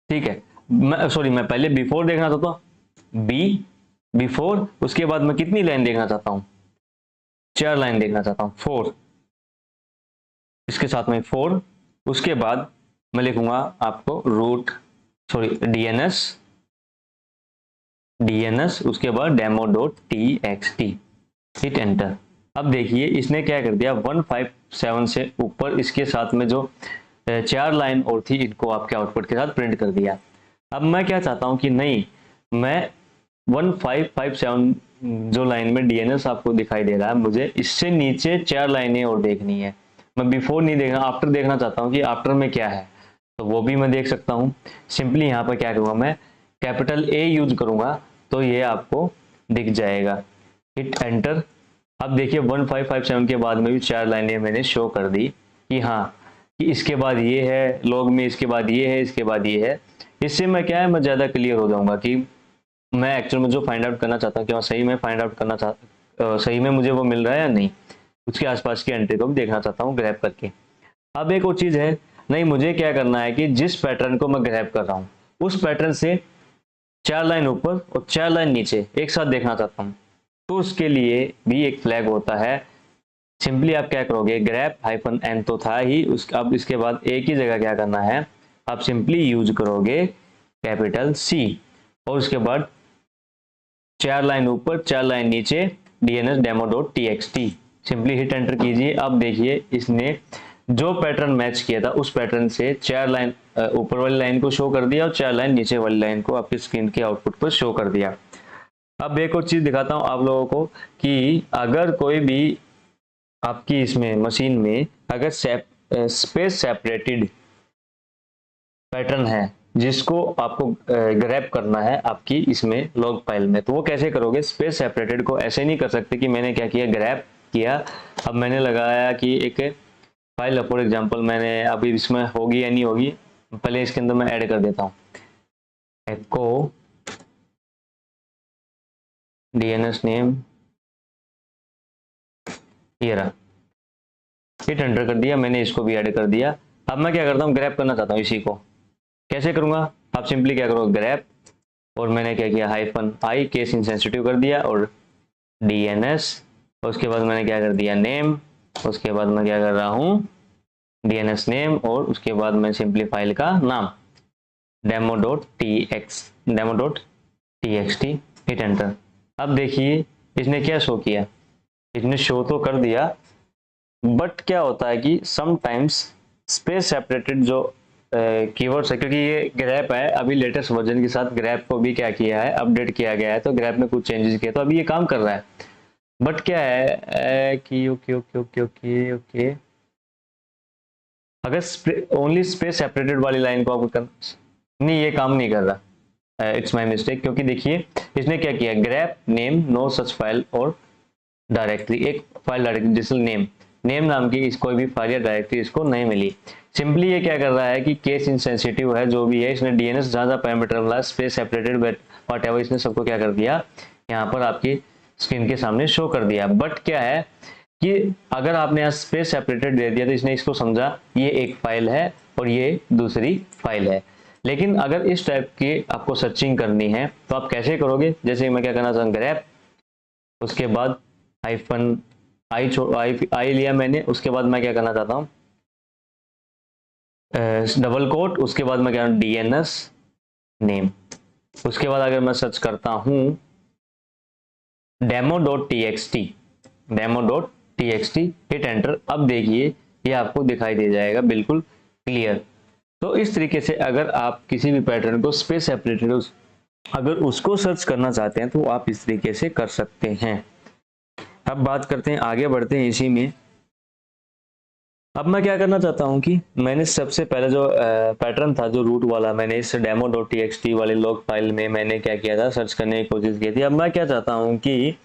ठीक है। मैं पहले बिफोर देखना चाहता हूँ, बिफोर, उसके बाद मैं कितनी लाइन देखना चाहता हूँ, 4 लाइन देखना चाहता हूँ, 4, इसके साथ में 4, उसके बाद मैं लिखूंगा आपको DNS, उसके बाद demo.txt, हिट एंटर। अब देखिए इसने क्या कर दिया, 157 से ऊपर इसके साथ में जो 4 लाइन और थी इनको आपके आउटपुट के साथ प्रिंट कर दिया। अब मैं क्या चाहता हूं कि नहीं, मैं 1557 जो लाइन में DNS आपको दिखाई दे रहा है, मुझे इससे नीचे 4 लाइनें और देखनी है। मैं बिफोर नहीं देखना, आफ्टर देखना चाहता हूं कि आफ्टर में क्या है, तो वो भी मैं देख सकता हूं। सिंपली यहाँ पर क्या करूंगा, मैं कैपिटल A यूज करूंगा तो ये आपको दिख जाएगा, हिट एंटर। अब देखिए 1557 के बाद में भी 4 लाइनें मैंने शो कर दी कि हाँ कि इसके बाद ये है लॉग में, इसके बाद ये है, इसके बाद ये है। इससे मैं क्या है, मैं ज़्यादा क्लियर हो जाऊंगा कि मैं एक्चुअल में जो फाइंड आउट करना चाहता हूँ कि सही में फाइंड आउट करना सही में मुझे वो मिल रहा है या नहीं, उसके आसपास की एंट्री को भी देखना चाहता हूँ ग्रैब करके। अब एक और चीज़ है, नहीं मुझे क्या करना है कि जिस पैटर्न को मैं ग्रैब कर रहा हूँ उस पैटर्न से 4 लाइन ऊपर और 4 लाइन नीचे एक साथ देखना चाहता हूँ, तो उसके लिए भी एक फ्लैग होता है। सिंपली आप क्या करोगे, ग्रैब -n तो था ही, अब इसके बाद एक ही जगह क्या करना है, आप सिंपली यूज करोगे कैपिटल C और उसके बाद 4 लाइन ऊपर 4 लाइन नीचे DNS demo.txt, simply hit enter कीजिए। अब देखिए इसने जो पैटर्न मैच किया था उस पैटर्न से 4 लाइन ऊपर वाली लाइन को शो कर दिया और 4 लाइन नीचे वाली लाइन को आपकी स्क्रीन के आउटपुट पर शो कर दिया। अब एक और चीज दिखाता हूं आप लोगों को कि अगर कोई भी आपकी इसमें मशीन में अगर स्पेस सेपरेटेड पैटर्न है जिसको आपको ग्रैब करना है आपकी इसमें लॉग फाइल में, तो वो कैसे करोगे, स्पेस सेपरेटेड को ऐसे नहीं कर सकते कि मैंने क्या किया, ग्रैब किया, अब मैंने लगाया कि एक फाइल फॉर एग्जांपल मैंने अभी इसमें होगी या नहीं होगी, पहले इसके अंदर मैं ऐड कर देता हूँ echo DNS नेम, ये रहा, हिट एंटर कर दिया, मैंने इसको भी ऐड कर दिया। अब मैं क्या करता हूँ, ग्रैब करना चाहता हूँ इसी को, कैसे करूंगा? आप सिंपली क्या करोगे, ग्रैब, और मैंने क्या किया, -i केस इनसेंसिटिव कर दिया, और DNS, उसके बाद मैंने क्या कर दिया, नेम, उसके बाद मैं क्या कर रहा हूँ, DNS नेम, और उसके बाद मैं सिंपली फाइल का नाम demo.txt, हिट एंटर। अब देखिए इसने क्या शो किया, इसने शो तो कर दिया, बट क्या होता है कि समटाइम्स स्पेस सेपरेटेड जो कीवर्ड्स है, क्योंकि ये ग्रैप है, अभी लेटेस्ट वर्जन के साथ ग्रैप को भी क्या किया है, अपडेट किया गया है, तो ग्रैप में कुछ चेंजेस किए, तो अभी ये काम कर रहा है। बट क्या है कि okay okay okay okay okay, अगर ओनली स्पेस सेपरेटेड वाली लाइन को आपको करना, नहीं ये काम नहीं कर रहा, इट्स माय मिस्टेक, क्योंकि देखिए इसने क्या किया, grep name no such file और डायरेक्टरी, एक फाइल डायरेक्टरी जिसमें नेम नाम की इस कोई भी फाइल या डायरेक्टरी इसको नहीं मिली। सिंपली ये क्या कर रहा है कि केस इनसेंसिटिव है जो भी है, इसने DNS जहां पैरामीटर वाला स्पेस सेपरेटेड व्हाटएवर, इसने सबको क्या कर दिया, यहाँ पर आपकी स्क्रीन के सामने शो कर दिया। बट क्या है कि अगर आपने यहाँ स्पेस सेपरेटेड दे दिया तो इसने इसको समझा ये एक फाइल है और ये दूसरी फाइल है। लेकिन अगर इस टाइप की आपको सर्चिंग करनी है तो आप कैसे करोगे, जैसे मैं क्या करना चाहता हूँ, ग्रैप, उसके बाद हाइफन आई लिया मैंने, उसके बाद मैं क्या करना चाहता हूँ, डबल कोट, उसके बाद मैं क्या DNS नेम, उसके बाद अगर मैं सर्च करता हूँ demo.txt, हिट एंटर। अब देखिए ये आपको दिखाई दे जाएगा बिल्कुल क्लियर। तो इस तरीके से अगर आप किसी भी पैटर्न को स्पेस सेपरेटेड अगर उसको सर्च करना चाहते हैं तो आप इस तरीके से कर सकते हैं। अब बात करते हैं, आगे बढ़ते हैं इसी में। अब मैं क्या करना चाहता हूं कि मैंने सबसे पहले जो पैटर्न था जो रूट वाला, मैंने इस demo.txt वाले लॉग फाइल में मैंने क्या किया था, सर्च करने की कोशिश की थी। अब मैं क्या चाहता हूं कि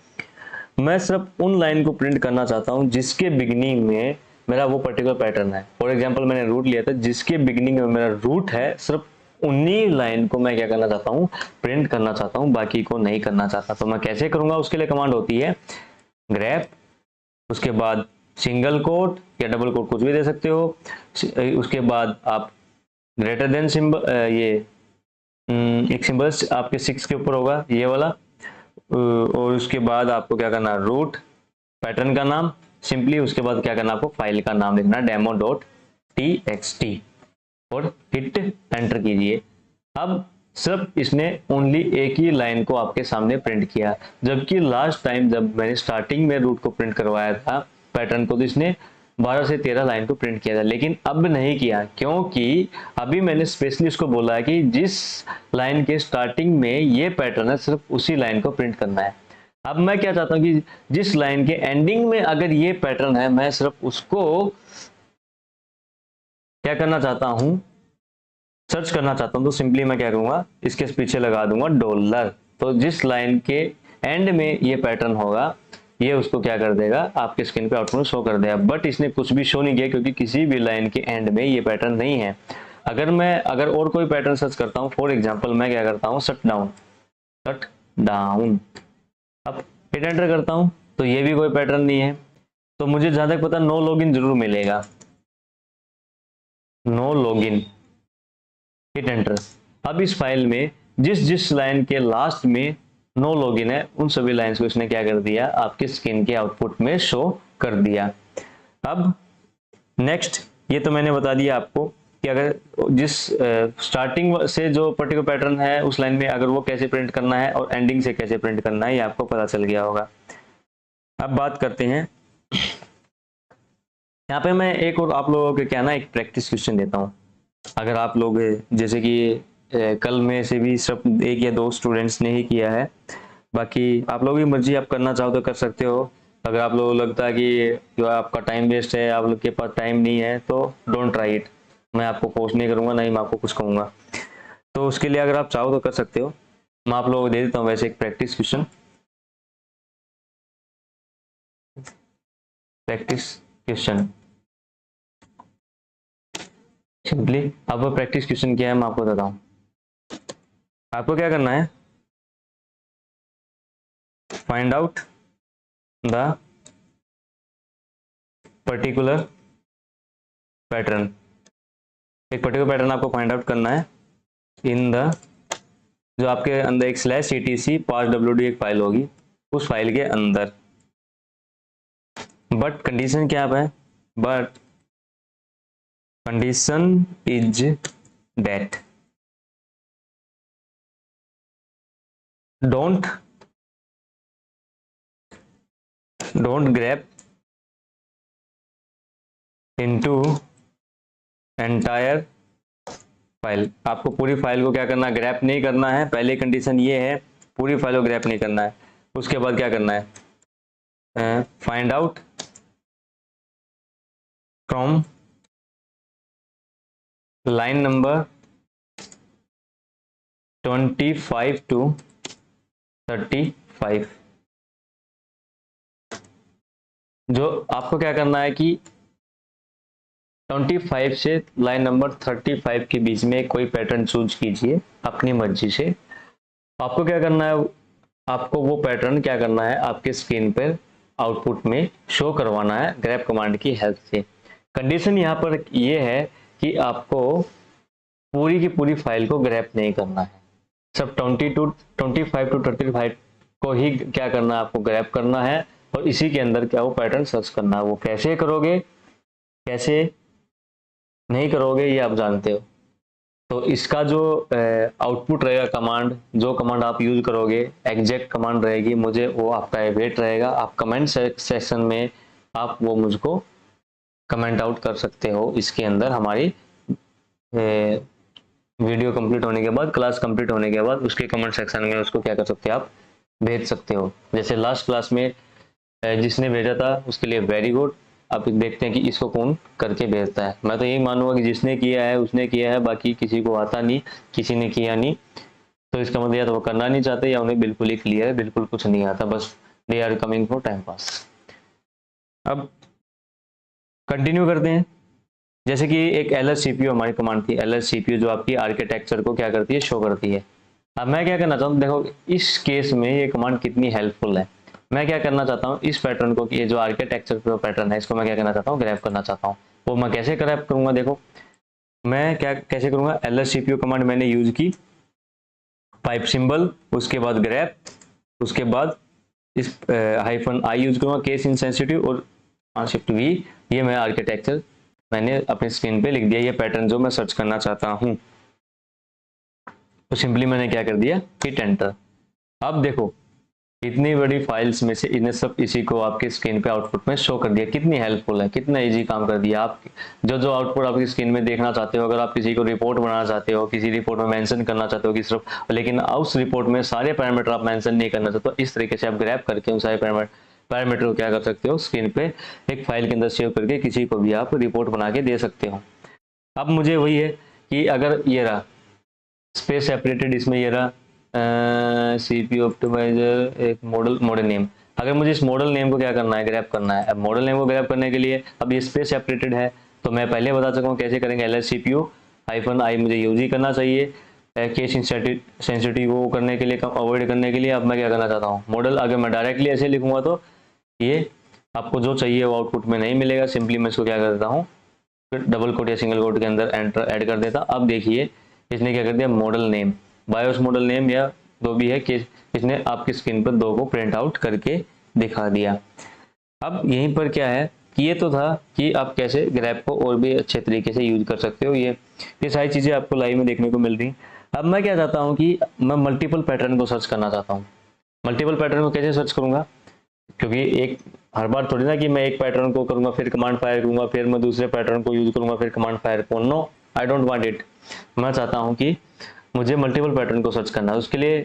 मैं सिर्फ उन लाइन को प्रिंट करना चाहता हूं जिसके बिगिनिंग में मेरा वो पर्टिकुलर पैटर्न है। फॉर एग्जाम्पल मैंने रूट लिया था, जिसके बिगिनिंग में मेरा रूट है, सिर्फ उन्हीं लाइन को मैं क्या करना चाहता हूँ, प्रिंट करना चाहता हूँ, बाकी को नहीं करना चाहता। तो मैं कैसे करूंगा, उसके लिए कमांड होती है ग्रैप, उसके बाद सिंगल कोट या डबल कोट कुछ भी दे सकते हो, उसके बाद आप ग्रेटर देन सिंबल, ये एक सिंबल आपके 6 के ऊपर होगा ये वाला, और उसके बाद आपको क्या करना, रूट पैटर्न का नाम सिंपली, उसके बाद क्या करना, आपको फाइल का नाम लिखना demo.txt और हिट एंटर कीजिए। अब सिर्फ इसने ओनली एक ही लाइन को आपके सामने प्रिंट किया, जबकि लास्ट टाइम जब मैंने स्टार्टिंग में रूट को प्रिंट करवाया था पैटर्न को, तो इसने 12 से 13 लाइन को प्रिंट किया था, लेकिन अब नहीं किया, क्योंकि अभी मैंने स्पेशली उसको बोला है कि जिस लाइन के स्टार्टिंग में ये पैटर्न है सिर्फ उसी लाइन को प्रिंट करना है। अब मैं क्या चाहता हूँ कि जिस लाइन के एंडिंग में अगर ये पैटर्न है, मैं सिर्फ उसको क्या करना चाहता हूं, सर्च करना चाहता हूं, तो सिंपली मैं क्या करूंगा, इसके पीछे लगा दूंगा $। तो जिस लाइन के एंड में ये पैटर्न होगा, ये उसको क्या कर देगा, आपके स्क्रीन पे आउटपुट शो कर देगा। बट इसने कुछ भी शो नहीं किया, क्योंकि किसी भी लाइन के एंड में ये पैटर्न नहीं है। अगर और कोई पैटर्न सर्च करता हूं, फॉर एग्जाम्पल मैं क्या करता हूं, शट डाउन, अब हिट एंटर करता हूं तो ये भी कोई पैटर्न नहीं है। तो मुझे जहां तक पता नो लॉगिन जरूर मिलेगा, नो लॉगिन, हिट एंटर। अब इस फाइल में जिस जिस लाइन के लास्ट में नो लॉगिन है, उन सभी लाइंस को इसने क्या कर दिया, आपके स्क्रीन के आउटपुट में शो कर दिया। अब नेक्स्ट, ये तो मैंने बता दिया आपको कि अगर जिस स्टार्टिंग से जो पर्टिकुलर पैटर्न है उस लाइन में अगर वो कैसे प्रिंट करना है और एंडिंग से कैसे प्रिंट करना है, ये आपको पता चल गया होगा। अब बात करते हैं, यहाँ पे मैं एक और आप लोगों के क्या ना एक प्रैक्टिस क्वेश्चन देता हूँ। अगर आप लोग जैसे कि कल में से भी सिर्फ 1 या 2 स्टूडेंट्स ने ही किया है, बाकी आप लोगों की मर्जी, आप करना चाहो तो कर सकते हो। अगर आप लोगों को लगता है कि जो आपका टाइम वेस्ट है, आप लोग के पास टाइम नहीं है, तो डोंट ट्राई इट। मैं आपको फोर्स नहीं करूंगा, नहीं मैं आपको कुछ कहूंगा। तो उसके लिए अगर आप चाहो तो कर सकते हो। मैं आप लोगों को दे देता हूँ वैसे एक प्रैक्टिस क्वेश्चन, सिंपली। अब वो प्रैक्टिस क्वेश्चन क्या है मैं आपको बताता हूँ। आपको क्या करना है, find out the particular pattern, एक पर्टिकुलर पैटर्न आपको फाइंड आउट करना है इन द, जो आपके अंदर एक /etc parswd एक फाइल होगी, उस फाइल के अंदर। बट कंडीशन क्या है, but condition is that don't grab into entire file. आपको पूरी फाइल को क्या करना है, ग्रैप नहीं करना है। पहली कंडीशन ये है, पूरी फाइल को ग्रैप नहीं करना है। उसके बाद क्या करना है, find out from line number 25 to 35। जो आपको क्या करना है कि 25 से लाइन नंबर 35 के बीच में कोई पैटर्न चूज कीजिए अपनी मर्जी से। आपको क्या करना है, आपको वो पैटर्न क्या करना है, आपके स्क्रीन पर आउटपुट में शो करवाना है ग्रैप कमांड की हेल्प से। कंडीशन यहाँ पर ये है कि आपको पूरी की पूरी फाइल को ग्रैप नहीं करना है, सब 25 to 35 को ही क्या करना है, आपको ग्रैप करना है और इसी के अंदर क्या वो पैटर्न सर्च करना है। वो कैसे करोगे, कैसे नहीं करोगे ये आप जानते हो। तो इसका जो आउटपुट रहेगा कमांड, जो कमांड आप यूज करोगे एग्जैक्ट कमांड रहेगी, मुझे वो आपका वेट रहेगा। आप कमेंट सेक्शन में आप वो मुझको कमेंट आउट कर सकते हो। इसके अंदर हमारी वीडियो कंप्लीट होने के बाद, क्लास कंप्लीट होने के बाद उसके कमेंट सेक्शन में उसको क्या कर सकते हो, आप भेज सकते हो। जैसे लास्ट क्लास में जिसने भेजा था उसके लिए वेरी गुड। अब देखते हैं कि इसको कौन करके भेजता है। मैं तो यही मानूंगा कि जिसने किया है उसने किया है, बाकी किसी को आता नहीं, किसी ने किया नहीं, तो इसका मतलब या तो वो करना नहीं चाहते या उन्हें बिल्कुल ही क्लियर है, बिल्कुल कुछ नहीं आता, बस they are coming for time pass. अब कंटिन्यू करते हैं। जैसे कि एक LSCPU हमारी कमांड थी, LSCPU जो आपकी आर्किटेक्चर को क्या करती है, शो करती है। अब मैं क्या करना चाहता हूँ, देखो इस केस में ये कमांड कितनी हेल्पफुल है। मैं क्या करना चाहता हूँ, इस पैटर्न को, ये जो आर्किटेक्चर का पैटर्न है, इसको मैं क्या करना चाहता हूँ, ग्रैब करना चाहता हूँ। वो मैं कैसे ग्रैब करूंगा, देखो मैं क्या कैसे करूंगा। LSCPU कमांड मैंने यूज की, पाइप सिंबल, उसके बाद ग्रैब, उसके बाद इस -i यूज करूंगा, केस इनसेंसिटिव और -v। ये मैं आर्किटेक्चर मैंने अपनी स्क्रीन पे लिख दिया, ये पैटर्न जो मैं सर्च करना चाहता हूं। तो सिंपली मैंने क्या कर दिया, हिट एंटर। अब देखो इतनी बड़ी फाइल्स में से इन्हें सब इसी को आपके स्क्रीन पे आउटपुट में शो कर दिया। कितनी हेल्पफुल है, कितना इजी काम कर दिया। आप जो आउटपुट आपकी स्क्रीन में देखना चाहते हो, अगर आप किसी को रिपोर्ट बनाना चाहते हो, किसी रिपोर्ट में मेंशन करना चाहते हो कि सिर्फ, लेकिन उस रिपोर्ट में सारे पैरामीटर आप मेंशन नहीं करना चाहते, तो इस तरीके से आप ग्रैब करके उन सारे पैरामीटर को क्या कर सकते हो, स्क्रीन पे एक फाइल के अंदर सेव करके किसी को भी आप रिपोर्ट बना के दे सकते हो। अब मुझे वही है कि अगर ये रहा स्पेस सेपरेटेड, इसमें ये रहा CPU ऑप्टिमाइजर, एक मॉडल नेम। अगर मुझे इस मॉडल नेम को क्या करना है, ग्रैब करना है। अब मॉडल नेम को ग्रैब करने के लिए, अब ये स्पेस सेपरेटेड है तो मैं पहले बता चुका हूँ कैसे करेंगे। LSCPU-i मुझे यूज ही करना चाहिए, केस सेंसिटिव वो करने के लिए, अवॉइड करने के लिए। अब मैं क्या करना चाहता हूँ, मॉडल, अगर मैं डायरेक्टली ऐसे लिखूंगा तो ये आपको जो चाहिए वो आउटपुट में नहीं मिलेगा। सिंपली मैं इसको क्या कर देता हूँ, डबल कोट या सिंगल कोट के अंदर एंटर ऐड कर देता। अब देखिए इसने क्या कर दिया, model name, BIOS model name या जो भी है, कि इसने आपकी स्क्रीन पर 2 को प्रिंट आउट करके दिखा दिया। अब यहीं पर क्या है कि ये तो था कि आप कैसे ग्रैब को और भी अच्छे तरीके से यूज कर सकते हो। ये सारी चीज़ें आपको लाइव में देखने को मिल रही। अब मैं क्या चाहता हूँ कि मैं मल्टीपल पैटर्न को सर्च करना चाहता हूँ। मल्टीपल पैटर्न को कैसे सर्च करूँगा, क्योंकि एक हर बार थोड़ी ना कि मैं एक पैटर्न को करूँगा फिर कमांड फायर करूँगा, फिर मैं दूसरे पैटर्न को यूज करूँगा फिर कमांड फायर करूँ। No, I don't want it. मैं चाहता हूँ कि मुझे मल्टीपल पैटर्न को सर्च करना है। उसके लिए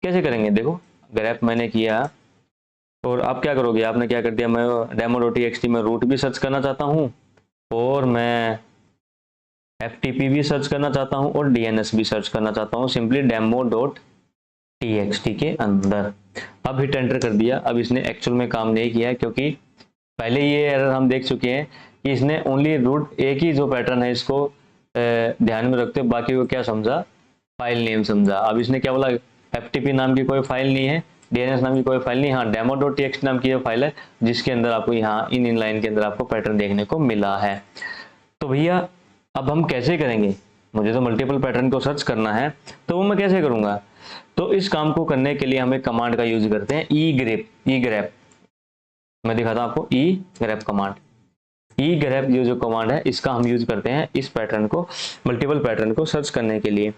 कैसे करेंगे, देखो ग्रैब मैंने किया और आप क्या करोगे, आपने क्या कर दिया, मैं demo.txt में रूट भी सर्च करना चाहता हूँ और मैं FTP भी सर्च करना चाहता हूँ और DNS भी सर्च करना चाहता हूँ, सिंपली demo.txt के अंदर। अब हिट एंटर कर दिया। अब इसने एक्चुअल में काम नहीं किया, क्योंकि पहले ये एरर हम देख चुके हैं कि इसने ओनली रूट, एक ही जो पैटर्न है इसको ध्यान में रखते, बाकी को क्या समझा, फाइल नेम समझा। अब इसने क्या बोला, FTP नाम की कोई फाइल नहीं है, DNS नाम की कोई फाइल नहीं, हाँ demo.txt नाम की फाइल है जिसके अंदर आपको यहाँ इन लाइन के अंदर आपको पैटर्न देखने को मिला है। तो तो भैया अब हम कैसे करेंगे, मुझे तो मल्टीपल पैटर्न को सर्च करना है, तो वो मैं कैसे करूंगा। तो इस काम को करने के लिए हम एक कमांड का यूज करते हैं, ई ग्रेप। मैं दिखाता हूं आपको ई ग्रेप कमांड। ई ग्रेप जो कमांड है इसका हम यूज करते हैं इस पैटर्न को, मल्टीपल पैटर्न को सर्च करने के लिए।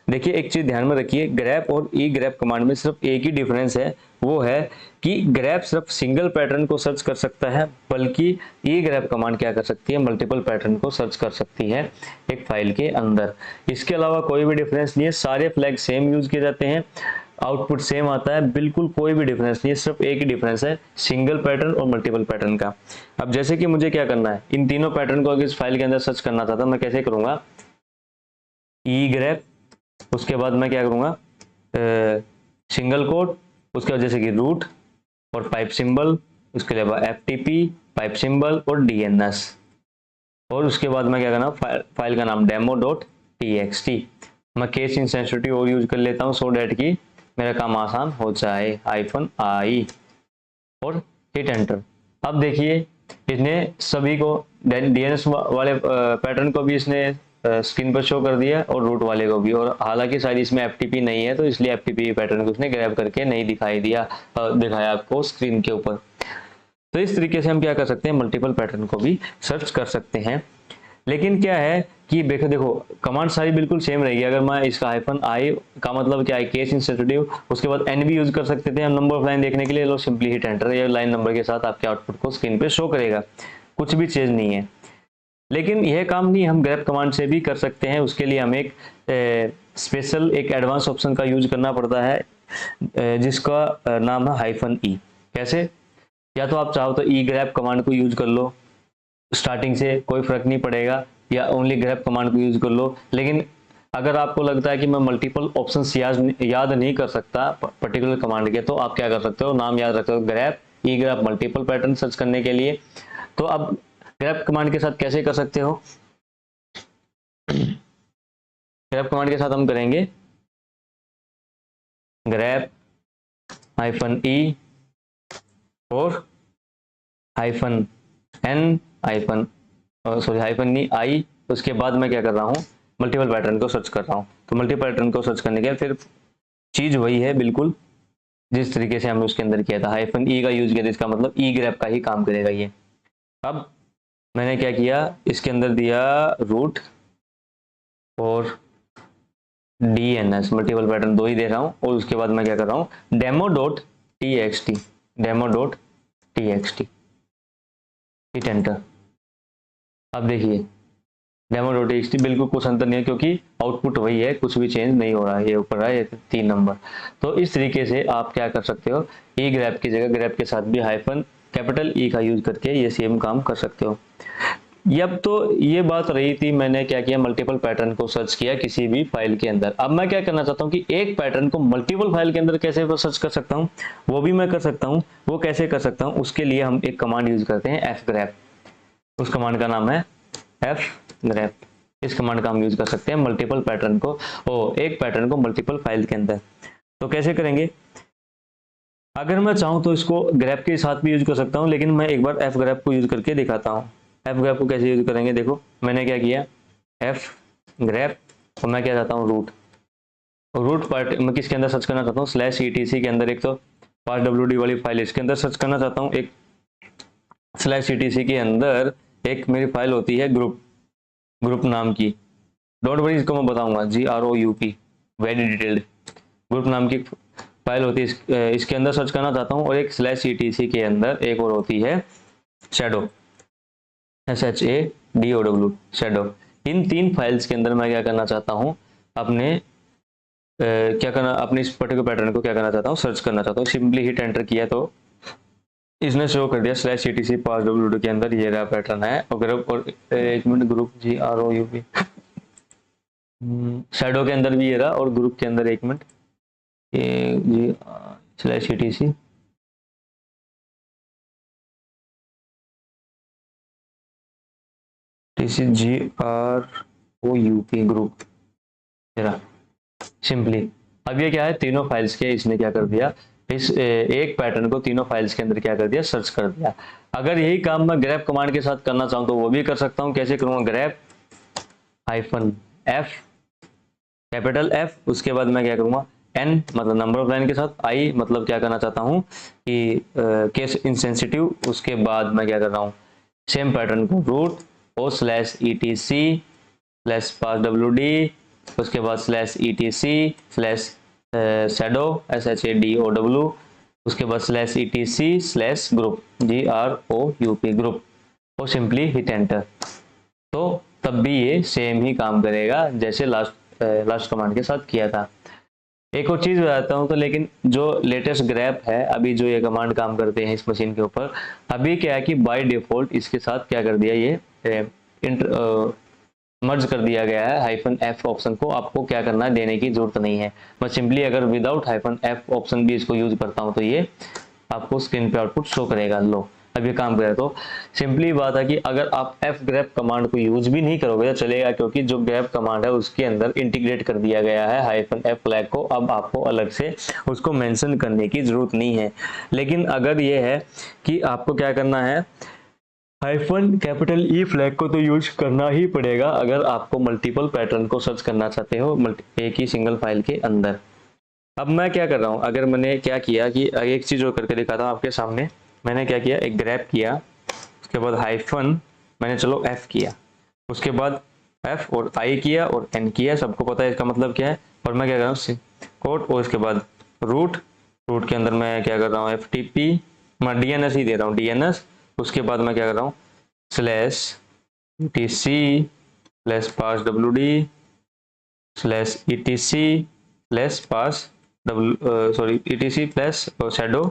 देखिए एक चीज ध्यान में रखिए, ग्रैप और ई ग्रैप कमांड में सिर्फ एक ही डिफरेंस है, वो है कि ग्रैप सिर्फ सिंगल पैटर्न को सर्च कर सकता है, बल्कि ई ग्रैप कमांड क्या कर सकती है, मल्टीपल पैटर्न को सर्च कर सकती है एक फाइल के अंदर। इसके अलावा कोई भी डिफरेंस नहीं है, सारे फ्लैग सेम यूज किए जाते हैं, आउटपुट सेम आता है, बिल्कुल कोई भी डिफरेंस नहीं है, सिर्फ एक ही डिफरेंस है सिंगल पैटर्न और मल्टीपल पैटर्न का। अब जैसे कि मुझे क्या करना है, इन तीनों पैटर्न को अगर इस फाइल के अंदर सर्च करना था तो मैं कैसे करूंगा, ई ग्रैप, उसके बाद मैं क्या करूंगा सिंगल कोड, उसके बाद जैसे कि रूट और पाइप सिंबल, उसके अलावा एफटीपी पाइप सिंबल और डीएनएस, और उसके बाद मैं क्या करना, फाइल का नाम demo.txt। मैं केस इंसेंसिटिव और यूज कर लेता हूँ सो डैट कि मेरा काम आसान हो जाए, -i और हिट एंटर। अब देखिए इसने सभी को डीएनएस वाले पैटर्न को भी इसने स्क्रीन पर शो कर दिया और रूट वाले को भी, और हालांकि शायद इसमें एफटीपी नहीं है तो इसलिए एफटीपी पैटर्न को उसने ग्रैब करके नहीं दिखाया आपको स्क्रीन के ऊपर। तो इस तरीके से हम क्या कर सकते हैं, मल्टीपल पैटर्न को भी सर्च कर सकते हैं। लेकिन क्या है कि देखो कमांड सारी बिल्कुल सेम रहेगी। अगर मैं इसका -i का मतलब क्या है, केस इंसेंसिटिव, उसके बाद n भी यूज कर सकते थे हम नंबर ऑफ लाइन देखने के लिए, लो सिंपली हिट एंटर, ये लाइन नंबर के साथ आपके आउटपुट को स्क्रीन पे शो करेगा, कुछ भी चेंज नहीं है। लेकिन यह काम नहीं हम ग्रैप कमांड से भी कर सकते हैं, उसके लिए हम एक स्पेशल एक एडवांस ऑप्शन का यूज करना पड़ता है जिसका नाम है -e। कैसे, या तो आप चाहो तो ई ग्रैप कमांड को यूज कर लो स्टार्टिंग से, कोई फर्क नहीं पड़ेगा, या ओनली ग्रैप कमांड को यूज कर लो। लेकिन अगर आपको लगता है कि मैं मल्टीपल ऑप्शंस याद नहीं कर सकता पर्टिकुलर कमांड के, तो आप क्या कर सकते हो, नाम याद रखते हो ग्रैप, ई ग्रैप मल्टीपल पैटर्न सर्च करने के लिए। तो अब ग्रैप कमांड के साथ कैसे कर सकते हो, ग्रैप कमांड के साथ हम करेंगे ग्रैप -e और -n -i, उसके बाद मैं क्या कर रहा हूँ, मल्टीपल पैटर्न को सर्च कर रहा हूँ। तो मल्टीपल पैटर्न को सर्च करने के बाद फिर चीज वही है बिल्कुल जिस तरीके से हमने उसके अंदर किया था, -e का यूज किया था, इसका मतलब ई ग्रैप का ही काम करेगा ये। अब मैंने क्या किया, इसके अंदर दिया रूट और डीएनएस, मल्टीपल पैटर्न दो ही दे रहा हूँ, और उसके बाद मैं क्या कर रहा हूँ, demo.txt हिट एंटर। अब देखिए demo.txt बिल्कुल कुछ अंतर नहीं है, क्योंकि आउटपुट वही है, कुछ भी चेंज नहीं हो रहा है, ये ऊपर है 3 नंबर। तो इस तरीके से आप क्या कर सकते हो, ई ग्रैप की जगह ग्रैप के साथ भी -E का यूज करके ये सेम काम कर सकते हो। अब तो ये बात रही थी, मैंने क्या किया, मल्टीपल पैटर्न को सर्च किया किसी भी फाइल के अंदर। अब मैं क्या करना चाहता हूँ कि एक पैटर्न को मल्टीपल फाइल के अंदर कैसे सर्च कर सकता हूँ, वो भी मैं कर सकता हूँ। वो कैसे कर सकता हूँ, उसके लिए हम एक कमांड यूज करते हैं fgrep। उस कमांड का नाम है fgrep। इस कमांड का हम यूज कर सकते हैं मल्टीपल पैटर्न को, एक पैटर्न को मल्टीपल फाइल के अंदर। तो कैसे करेंगे, अगर मैं चाहूँ तो इसको ग्रैप के साथ भी यूज कर सकता हूँ, लेकिन मैं एक बार fgrep को यूज करके दिखाता हूँ। fgrep को कैसे यूज करेंगे, देखो मैंने क्या किया, fgrep और मैं क्या चाहता हूँ, रूट पार्ट मैं किसके अंदर सर्च करना चाहता हूँ, /etc के अंदर, एक तो parswd वाली फाइल इसके अंदर सर्च करना चाहता हूँ, एक /etc के अंदर एक मेरी फाइल होती है ग्रुप नाम की, डोंट वरी इसको मैं बताऊंगा, GROUP, वेरी डिटेल्ड ग्रुप नाम की फाइल होती है, इसके अंदर सर्च करना चाहता हूँ। और एक /etc के अंदर एक और होती है शैडो, SHADOW शैडो। इन 3 फाइल्स के अंदर मैं क्या करना चाहता हूँ, अपने अपने इस पर्टिकुलर पैटर्न को क्या करना चाहता हूँ, सर्च करना चाहता हूँ। सिंपली हिट एंटर किया तो इसने शो कर दिया /etc parswd के अंदर ये रहा पैटर्न है, और ग्रुप और एक मिनट ग्रुप GROUP शैडो के अंदर भी ये रहा, और ग्रुप के अंदर एक minute /etc GROUP group simply. अब ये क्या है, तीनों फाइल्स के इसने क्या कर दिया, इस एक पैटर्न को तीनों फाइल्स के अंदर क्या कर दिया, सर्च कर दिया। अगर यही काम मैं ग्रैप कमांड के साथ करना चाहूँ तो वो भी कर सकता हूँ। कैसे करूँगा, grab hyphen F, capital F, उसके बाद मैं क्या करूँगा, एन मतलब नंबर ऑफ लाइन के साथ, आई मतलब क्या करना चाहता हूँ कि केस इंसेंसिटिव, उसके बाद मैं क्या कर रहा हूँ, सेम पैटर्न को root o slash E T C slash pass W D, उसके बाद slash E T C slash shadow S H A D O W, उसके बाद slash E T C slash group G R O U P group, और simply hit enter. तो तब भी ये same ही काम करेगा जैसे लास्ट कमांड के साथ किया था। एक और चीज बताता हूँ, तो लेकिन जो लेटेस्ट ग्रैप है, अभी जो ये कमांड काम करते हैं इस मशीन के ऊपर, अभी क्या है कि बाय डिफॉल्ट इसके साथ क्या कर दिया, ये मर्ज कर दिया गया है हाइफन एफ ऑप्शन को। आपको क्या करना है, देने की जरूरत नहीं है। मैं सिंपली अगर विदाउट हाइफन एफ ऑप्शन भी इसको यूज करता हूँ तो ये आपको स्क्रीन पे आउटपुट शो करेगा। लो अब ये काम करे। तो सिंपली बात है कि अगर आप एफ ग्रैप कमांड को यूज भी नहीं करोगे तो चलेगा, क्योंकि जो ग्रैप कमांड है उसके अंदर इंटीग्रेट कर दिया गया है हाइफन एफ फ्लैग को। अब आपको अलग से उसको मेंशन करने की जरूरत नहीं है। लेकिन अगर ये है कि आपको क्या करना है, हाइफन कैपिटल ई फ्लैग को तो यूज करना ही पड़ेगा अगर आपको मल्टीपल पैटर्न को सर्च करना चाहते हो एक ही सिंगल फाइल के अंदर। अब मैं क्या कर रहा हूँ, अगर मैंने क्या किया कि एक चीज और करके दिखाता हूँ आपके सामने। मैंने क्या किया, एक ग्रैप किया, उसके बाद हाइफन मैंने चलो एफ किया, उसके बाद एफ और आई किया और एन किया, सबको पता है इसका मतलब क्या है। और मैं क्या कर रहा हूँ, कोड, और उसके बाद रूट, रूट के अंदर मैं क्या कर रहा हूँ, एफ टी पी, मैं डी एन एस ही दे रहा हूँ, डी एन एस। उसके बाद मैं क्या कर रहा हूँ, slash T C slash pass W D slash E T C slash pass W sorry E T C plus shadow,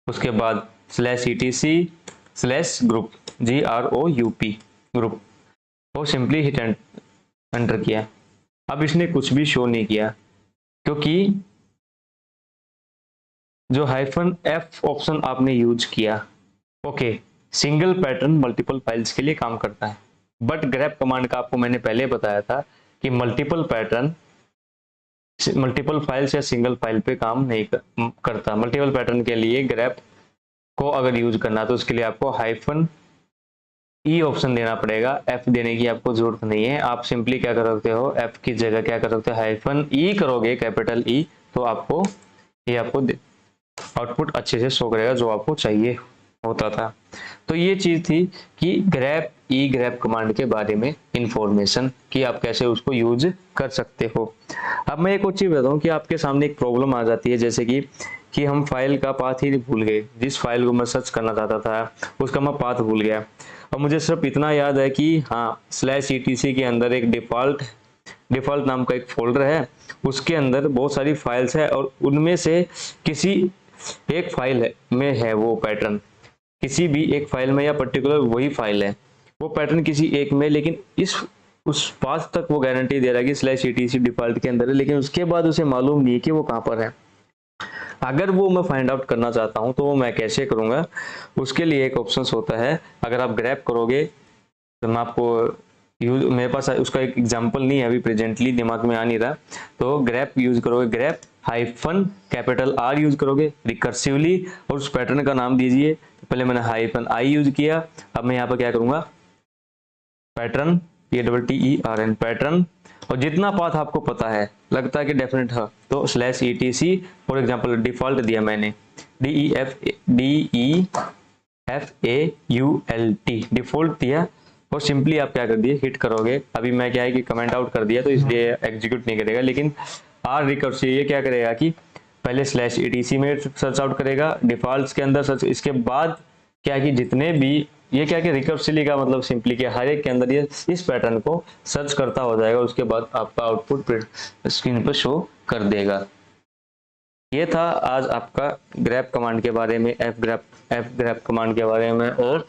उसके बाद slash E T C slash group G R O U P group, वो simply hit enter किया। अब इसने कुछ भी show नहीं किया, क्योंकि जो हाइफन एफ ऑप्शन आपने यूज किया, okay, single pattern multiple files के लिए काम करता है। बट ग्रैप कमांड का आपको मैंने पहले बताया था कि मल्टीपल पैटर्न मल्टीपल फाइल्स या सिंगल फाइल पे काम नहीं करता। मल्टीपल पैटर्न के लिए ग्रैप को अगर यूज करना तो उसके लिए आपको हाइफन ई ऑप्शन देना पड़ेगा। एफ देने की आपको जरूरत नहीं है। आप सिंपली क्या कर सकते हो, एफ की जगह क्या कर सकते हो, हाइफन ई करोगे, कैपिटल ई, तो आपको ये आपको आउटपुट अच्छे से शो करेगा जो आपको चाहिए होता था। तो ये चीज थी कि ग्रैप ई ग्रैप कमांड के बारे में इंफॉर्मेशन कि आप कैसे उसको यूज कर सकते हो। अब मैं एक और चीज बताऊं कि आपके सामने एक प्रॉब्लम आ जाती है, जैसे कि हम फाइल का पाथ ही भूल गए। जिस फाइल को मैं सर्च करना चाहता था उसका मैं पाथ भूल गया। और मुझे सिर्फ इतना याद है कि हाँ, स्लैश ईटीसी के अंदर एक डिफॉल्ट नाम का एक फोल्डर है, उसके अंदर बहुत सारी फाइल्स है और उनमें से किसी एक फाइल में है वो पैटर्न, किसी भी एक फाइल में या पर्टिकुलर वही फाइल है वो पैटर्न किसी एक में, लेकिन इस उस पाथ तक वो गारंटी दे रहा है कि स्लैश ईटीसी डिफॉल्ट के अंदर है, लेकिन उसके बाद उसे मालूम नहीं है कि वो कहाँ पर है। अगर वो मैं फाइंड आउट करना चाहता हूं तो वो मैं कैसे करूंगा, उसके लिए एक ऑप्शन होता है। अगर आप ग्रैप करोगे तो मैं आपको यूज, मेरे पास उसका एक एग्जांपल नहीं है अभी प्रेजेंटली दिमाग में आ नहीं रहा, तो ग्रैप यूज करोगे, grab hyphen capital R use करोगे रिकर्सिवली और उस पैटर्न का नाम दीजिए। पहले मैंने हाइफन आई यूज किया, अब मैं यहाँ पर क्या करूंगा, pattern, P double T E R N pattern, और जितना पाथ आपको पता है लगता है कि डेफिनेट है तो slash E T C, for example default दिया मैंने DEFAULT डिफॉल्ट दिया, और सिंपली आप क्या कर दिए, हिट करोगे। अभी मैं क्या है कि कमेंट आउट कर दिया तो इसलिए एग्जीक्यूट नहीं करेगा, लेकिन आर रिकर्सिव ये क्या करेगा कि पहले स्लैश ईटीसी में सर्च आउट करेगा, डिफॉल्ट के अंदर सर्च, इसके बाद क्या कि जितने भी, ये क्या कि रिकर्सिवली का मतलब सिंपली क्या, हर एक के अंदर ये इस पैटर्न को सर्च करता हो जाएगा, उसके बाद आपका आउटपुट स्क्रीन पर शो कर देगा। ये था आज आपका ग्रैप कमांड के बारे में, एफ ग्रैप कमांड के बारे में, और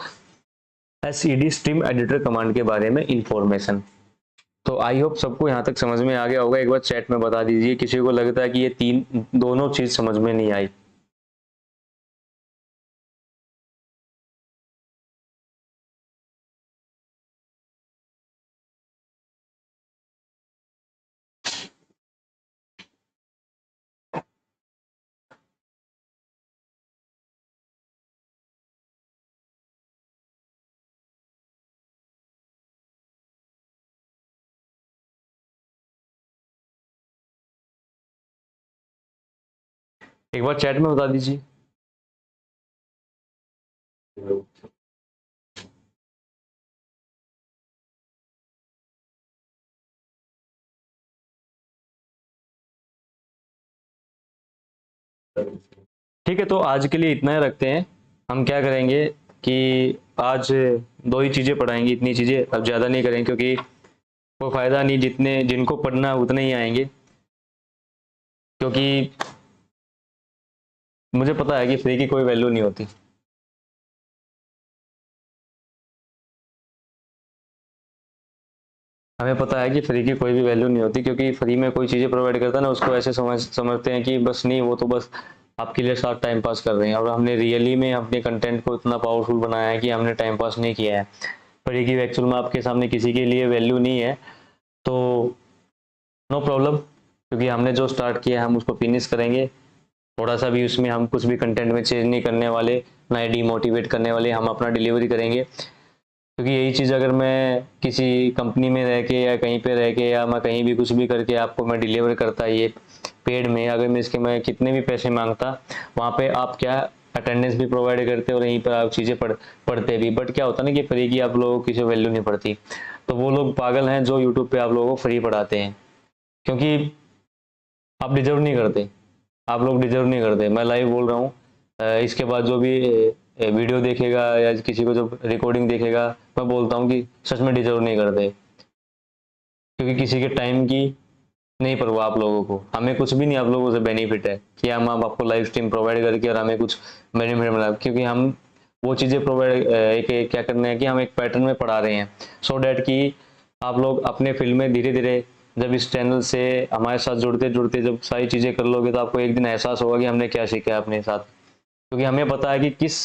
एसईडी स्ट्रीम एडिटर कमांड के बारे में इंफॉर्मेशन। तो आई होप सबको यहाँ तक समझ में आ गया होगा। एक बार चैट में बता दीजिए किसी को लगता है कि ये दोनों चीज समझ में नहीं आई। एक बार चैट में बता दीजिए। ठीक है, तो आज के लिए इतना ही रखते हैं। हम क्या करेंगे कि आज दो ही चीज़ें पढ़ाएंगे, इतनी चीज़ें अब ज़्यादा नहीं करेंगे, क्योंकि कोई फ़ायदा नहीं, जितने जिनको पढ़ना है उतने ही आएंगे। क्योंकि मुझे पता है कि फ्री की कोई वैल्यू नहीं होती। हमें पता है कि फ्री की कोई भी वैल्यू नहीं होती, क्योंकि फ्री में कोई चीज़ें प्रोवाइड करता है ना, उसको ऐसे समझते हैं कि बस नहीं, वो तो बस आपके लिए साथ टाइम पास कर रहे हैं। और हमने रियली में अपने कंटेंट को इतना पावरफुल बनाया है कि हमने टाइम पास नहीं किया है। फ्री की एक्चुअल में आपके सामने किसी के लिए वैल्यू नहीं है, तो नो प्रॉब्लम, क्योंकि हमने जो स्टार्ट किया है हम उसको फिनिश करेंगे। थोड़ा सा भी उसमें हम कुछ भी कंटेंट में चेंज नहीं करने वाले, ना ही डीमोटिवेट करने वाले, हम अपना डिलीवरी करेंगे। क्योंकि यही चीज़ अगर मैं किसी कंपनी में रह के या कहीं पे रह के या मैं कहीं भी कुछ भी करके आपको मैं डिलीवर करता, ये पेड में, अगर मैं इसके मैं कितने भी पैसे मांगता, वहाँ पे आप क्या अटेंडेंस भी प्रोवाइड करते और यहीं पर आप चीज़ें पढ़ते भी। बट क्या होता है ना कि फ्री की आप लोगों को किसी वैल्यू नहीं पड़ती। तो वो लोग पागल हैं जो यूट्यूब पे आप लोगों को फ्री पढ़ाते हैं, क्योंकि आप डिजर्व नहीं करते। आप लोग डिजर्व नहीं करते, मैं लाइव बोल रहा हूँ। इसके बाद जो भी वीडियो देखेगा या किसी को जो रिकॉर्डिंग देखेगा, मैं बोलता हूँ कि सच में डिजर्व नहीं करते, क्योंकि किसी के टाइम की नहीं परवाह आप लोगों को। हमें कुछ भी नहीं आप लोगों से बेनिफिट है कि हम आपको लाइव स्ट्रीम प्रोवाइड करके और हमें कुछ बेनिफिट मिला, क्योंकि हम वो चीज़ें प्रोवाइड एक क्या करने हैं कि हम एक पैटर्न में पढ़ा रहे हैं, सो डैट कि आप लोग अपने फील्ड में धीरे धीरे जब इस चैनल से हमारे साथ जुड़ते जुड़ते जब सारी चीज़ें कर लोगे, तो आपको एक दिन एहसास होगा कि हमने क्या सीखा है अपने साथ। क्योंकि हमें पता है कि किस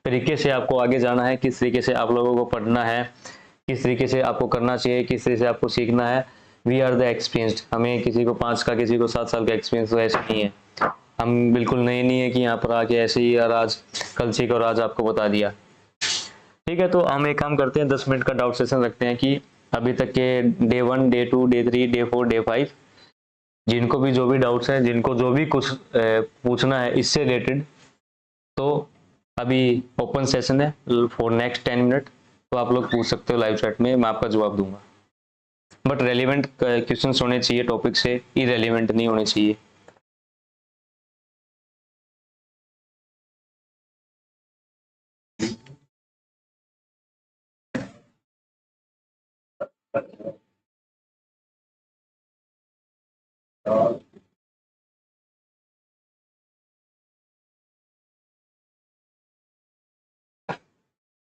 तरीके से आपको आगे जाना है, किस तरीके से आप लोगों को पढ़ना है, किस तरीके से आपको करना चाहिए, किस तरीके से आपको सीखना है। We are the experienced. हमें किसी को 5 का, किसी को 7 साल का एक्सपीरियंस तो ऐसा नहीं है। हम बिल्कुल नए नहीं है कि यहाँ पर आके ऐसे ही यार आज कल सीख और आज आपको बता दिया। ठीक है, तो हम एक काम करते हैं, 10 मिनट का डाउट सेशन रखते हैं कि अभी तक के day 1, day 2, day 3, day 4, day 5, जिनको भी जो भी डाउट्स हैं, जिनको जो भी कुछ पूछना है इससे रिलेटेड, तो अभी ओपन सेशन है फॉर नेक्स्ट 10 मिनट। तो आप लोग पूछ सकते हो लाइव चैट में, मैं आपका जवाब दूंगा। बट रेलिवेंट क्वेश्चंस होने चाहिए, टॉपिक से इरेलीवेंट नहीं होने चाहिए।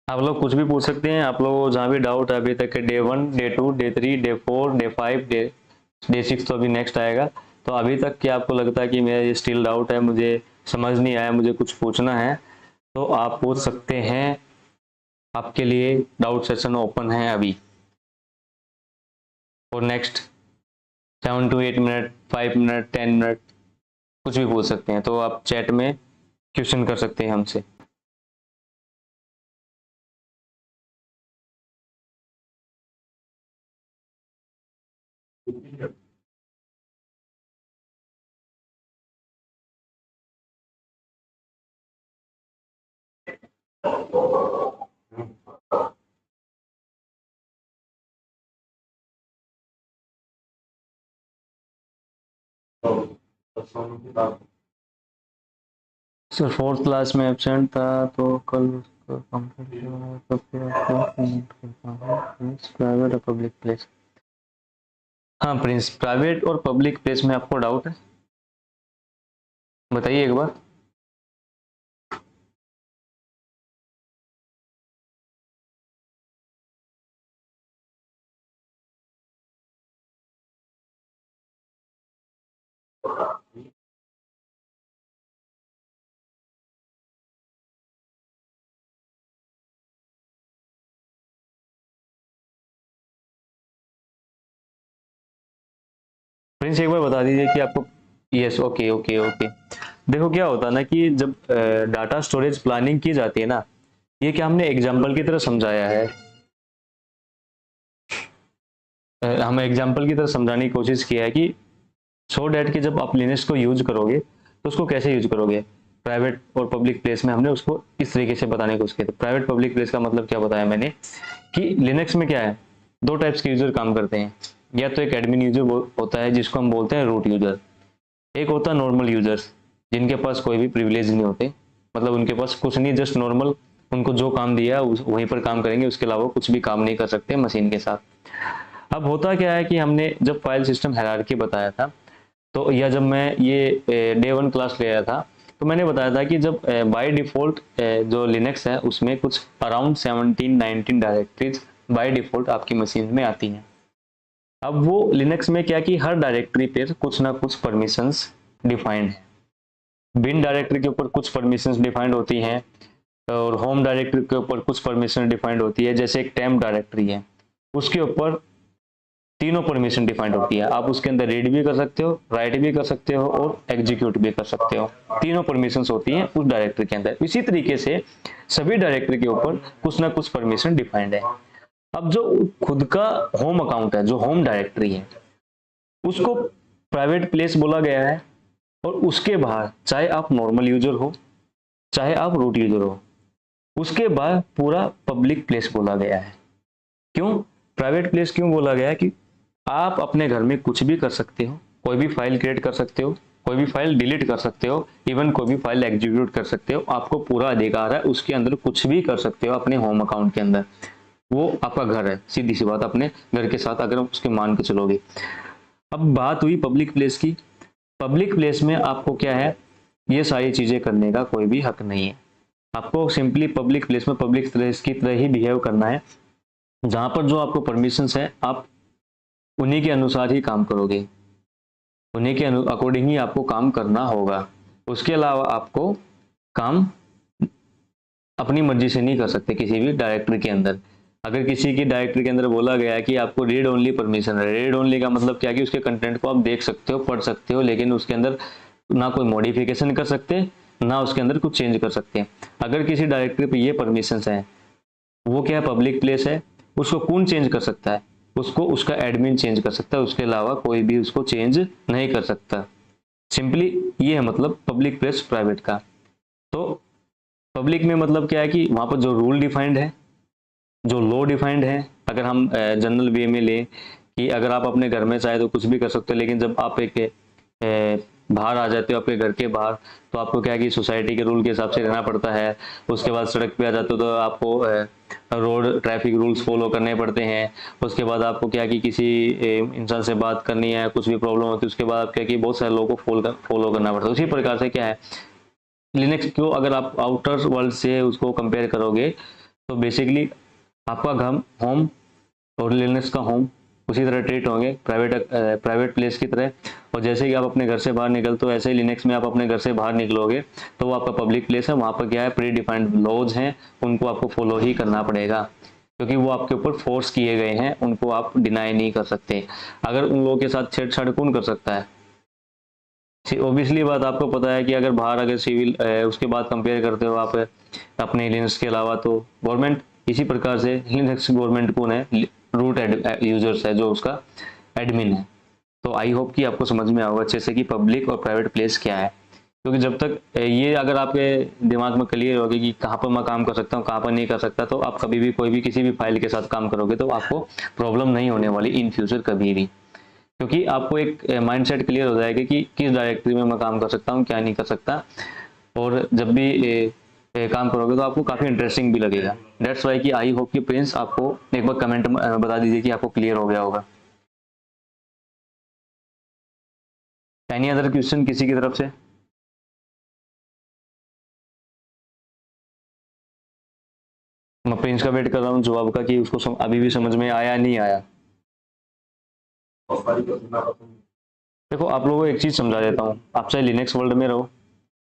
आप लोग कुछ भी पूछ सकते हैं, आप लोग जहाँ भी डाउट है अभी तक के day 1, day 2, day 3, day 4, day 5, day 6 तो अभी नेक्स्ट आएगा। तो अभी तक क्या आपको लगता है कि मेरा ये स्टिल डाउट है, मुझे समझ नहीं आया, मुझे कुछ पूछना है, तो आप पूछ सकते हैं। आपके लिए डाउट सेशन ओपन है अभी और next 7 to 8 minute, 5 minute, 10 minute, कुछ भी पूछ सकते हैं। तो आप चैट में क्वेश्चन कर सकते हैं हमसे। सर 4th क्लास में एबसेंट था, तो कल उसको कंप्लीट हुआ, तो फिर आपको पेमेंट करता हूँ। प्राइवेट और पब्लिक प्लेस। हाँ प्रिंस, प्राइवेट और पब्लिक प्लेस में आपको डाउट है, बताइए एक बार। प्रिंस एक बार बता दीजिए कि आपको। Yes, okay okay okay. देखो क्या होता है ना कि जब डाटा स्टोरेज प्लानिंग की जाती है ना, ये क्या हमने एग्जाम्पल की तरह समझाया है। हम एग्जाम्पल की तरह समझाने की कोशिश किया है कि सो डैट कि जब आप लिनक्स को यूज करोगे, तो उसको कैसे यूज करोगे? प्राइवेट और पब्लिक प्लेस में हमने उसको इस तरीके से बताने की कोशिश की। तो प्राइवेट पब्लिक प्लेस का मतलब क्या बताया मैंने कि लिनक्स में क्या है, दो टाइप्स के यूजर काम करते हैं। या तो एक एडमिन यूजर होता है जिसको हम बोलते हैं रूट यूजर, एक होता है नॉर्मल यूजर्स जिनके पास कोई भी प्रिविलेज नहीं होते, मतलब उनके पास कुछ नहीं, जस्ट नॉर्मल उनको जो काम दिया वहीं पर काम करेंगे, उसके अलावा कुछ भी काम नहीं कर सकते मशीन के साथ। अब होता क्या है कि हमने जब फाइल सिस्टम हायरार्की बताया था, तो या जब मैं ये डे 1 क्लास ले आया था, तो मैंने बताया था कि जब बाय डिफॉल्ट जो लिनक्स है उसमें कुछ अराउंड 17-19 डायरेक्टरीज बाय डिफॉल्ट आपकी मशीन में आती हैं। अब वो लिनक्स में क्या कि हर डायरेक्टरी पे कुछ ना कुछ परमिशंस डिफाइंड है। बिन डायरेक्टरी के ऊपर कुछ परमिशंस डिफाइंड होती हैं और होम डायरेक्टरी के ऊपर कुछ परमिशन डिफाइंड होती है। जैसे एक टेम्प डायरेक्टरी है, उसके ऊपर तीनों परमिशन डिफाइंड होती है। आप उसके अंदर रीड भी कर सकते हो, राइट भी कर सकते हो और एग्जीक्यूट भी कर सकते हो। तीनों परमिशंस होती हैं उस डायरेक्टरी के अंदर। इसी तरीके से सभी डायरेक्टरी के ऊपर कुछ ना कुछ परमिशन डिफाइंड है। अब जो खुद का होम अकाउंट है, जो होम डायरेक्टरी है, उसको प्राइवेट प्लेस बोला गया है। और उसके बाहर चाहे आप नॉर्मल यूजर हो चाहे आप रूट यूजर हो, उसके बाद पूरा पब्लिक प्लेस बोला गया है। क्यों प्राइवेट प्लेस क्यों बोला गया है? कि आप अपने घर में कुछ भी कर सकते हो, कोई भी फाइल क्रिएट कर सकते हो, कोई भी फाइल डिलीट कर सकते हो, इवन कोई भी फाइल एग्जीक्यूट कर सकते हो। आपको पूरा अधिकार है, उसके अंदर कुछ भी कर सकते हो अपने होम अकाउंट के अंदर। वो आपका घर है, सीधी सी बात, अपने घर के साथ अगर उसके मान के चलोगे। अब बात हुई पब्लिक प्लेस की। पब्लिक प्लेस में आपको क्या है, ये सारी चीजें करने का कोई भी हक नहीं है। आपको सिंपली पब्लिक प्लेस में पब्लिक प्लेस की तरह ही बिहेव करना है। जहां पर जो आपको परमिशंस है, आप उन्हीं के अनुसार ही काम करोगे, उन्हीं के अकॉर्डिंग ही आपको काम करना होगा। उसके अलावा आपको काम अपनी मर्जी से नहीं कर सकते किसी भी डायरेक्टरी के अंदर। अगर किसी की डायरेक्टरी के अंदर बोला गया है कि आपको रीड ओनली परमिशन है, रीड ओनली का मतलब क्या कि उसके कंटेंट को आप देख सकते हो, पढ़ सकते हो, लेकिन उसके अंदर ना कोई मॉडिफिकेशन कर सकते, ना उसके अंदर कुछ चेंज कर सकते हैं। अगर किसी डायरेक्टरी पे ये परमिशंस है, वो क्या है, पब्लिक प्लेस है, उसको कौन चेंज कर सकता है? उसको उसका एडमिन चेंज कर सकता है, उसके अलावा कोई भी उसको चेंज नहीं कर सकता। सिंपली ये है मतलब पब्लिक प्लेस प्राइवेट का। तो पब्लिक में मतलब क्या है कि वहां पर जो रूल डिफाइंड है, जो लॉ डिफाइंड है। अगर हम जनरल वे में लें कि अगर आप अपने घर में चाहे तो कुछ भी कर सकते हो, लेकिन जब आप एक बाहर आ जाते हो अपने घर के बाहर, तो आपको क्या है कि सोसाइटी के रूल के हिसाब से रहना पड़ता है। उसके बाद सड़क पे आ जाते हो तो आपको रोड ट्रैफिक रूल्स फॉलो करने पड़ते हैं। उसके बाद आपको क्या कि किसी इंसान से बात करनी है, कुछ भी प्रॉब्लम होती है, उसके बाद क्या कि बहुत सारे लोगों को फॉलो करना पड़ता है। उसी प्रकार से क्या है, लिनक्स को अगर आप आउटर वर्ल्ड से उसको कंपेयर करोगे तो बेसिकली आपका घर होम और लिनक्स का होम उसी तरह ट्रीट होंगे, प्राइवेट प्लेस की तरह। और जैसे कि आप अपने घर से बाहर निकलते हो, ऐसे ही लिनक्स में आप अपने घर से बाहर निकलोगे तो वो आपका पब्लिक प्लेस है। वहाँ पर क्या है, प्री डिफाइंड लॉज हैं, उनको आपको फॉलो ही करना पड़ेगा, क्योंकि वो आपके ऊपर फोर्स किए गए हैं, उनको आप डिनाई नहीं कर सकते। अगर उन लोगों के साथ छेड़छाड़ कौन कर सकता है? ओबियसली बात आपको पता है कि अगर बाहर अगर सिविल उसके बाद कंपेयर करते हो आप अपने लिनक्स के अलावा, तो गवर्नमेंट इसी प्रकार से लिनक्स गवर्नमेंट कौन है, रूट यूजर्स है, जो उसका एडमिन है। तो आई होप कि आपको समझ में आएगा अच्छे से कि पब्लिक और प्राइवेट प्लेस क्या है। क्योंकि जब तक ये अगर आपके दिमाग में क्लियर होगी कि कहाँ पर मैं काम कर सकता हूँ, कहाँ पर नहीं कर सकता, तो आप कभी भी कोई भी किसी भी फाइल के साथ काम करोगे तो आपको प्रॉब्लम नहीं होने वाली इन फ्यूचर कभी भी। क्योंकि आपको एक माइंडसेट क्लियर हो जाएगा कि किस डायरेक्टरी में मैं काम कर सकता हूँ, क्या नहीं कर सकता। और जब भी काम करोगे तो आपको काफ़ी इंटरेस्टिंग भी लगेगा। डेट्स वाई कि आई होप कि प्रिंस आपको एक बार कमेंट में बता दीजिए कि आपको क्लियर हो गया होगा। एनी अदर क्वेश्चन किसी की तरफ से? मैं प्रिंस का वेट कर रहा हूँ जवाब का कि उसको अभी भी समझ में आया नहीं आया। देखो आप लोगों को एक चीज समझा देता हूँ, आप चाहे लिनक्स वर्ल्ड में रहो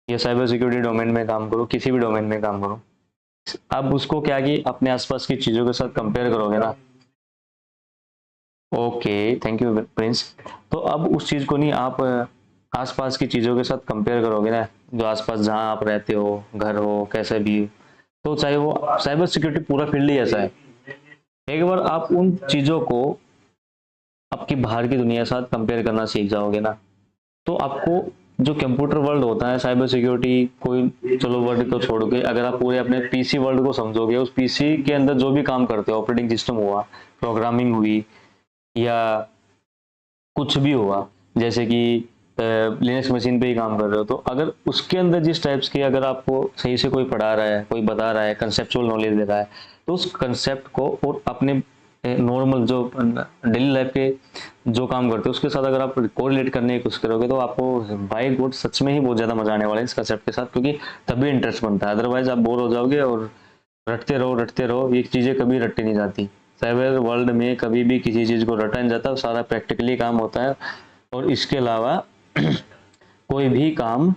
या साइबर सिक्योरिटी डोमेन में काम करो, किसी भी डोमेन में काम करो, अब उसको क्या कि अपने आसपास की चीजों के साथ कंपेयर करोगे ना। Okay, thank you Prince. तो अब उस चीज को नहीं, आप आसपास की चीजों के साथ कंपेयर करोगे ना, जो आसपास जहाँ आप रहते हो, घर हो, कैसे भी, तो चाहे वो साइबर सिक्योरिटी पूरा फील्ड ही ऐसा है। एक बार आप उन चीजों को आपकी बाहर की दुनिया के साथ कंपेयर करना सीख जाओगे ना, तो आपको जो कंप्यूटर वर्ल्ड होता है, साइबर सिक्योरिटी, कोई चलो वर्ल्ड को छोड़ के अगर आप पूरे अपने पीसी वर्ल्ड को समझोगे, उस पीसी के अंदर जो भी काम करते हो, ऑपरेटिंग सिस्टम हुआ, प्रोग्रामिंग हुई, या कुछ भी हुआ, जैसे कि लिनक्स मशीन पे ही काम कर रहे हो, तो अगर उसके अंदर जिस टाइप्स की अगर आपको सही से कोई पढ़ा रहा है, कोई बता रहा है, कंसेप्चुअल नॉलेज दे रहा है, तो उस कंसेप्ट को और अपने नॉर्मल जो डेली लाइफ के जो काम करते हो उसके साथ अगर आप कोरिलेट करने की कोशिश करोगे, तो आपको बाय गॉड सच में ही बहुत ज़्यादा मजा आने वाला है इस कंसेप्ट के साथ, क्योंकि तभी इंटरेस्ट बनता है। अदरवाइज आप बोर हो जाओगे और रटते रहो, ये चीज़ें कभी रटी नहीं जाती। साइबर वर्ल्ड में कभी भी किसी चीज़ को रटा नहीं जाता, सारा प्रैक्टिकली काम होता है, और इसके अलावा कोई भी काम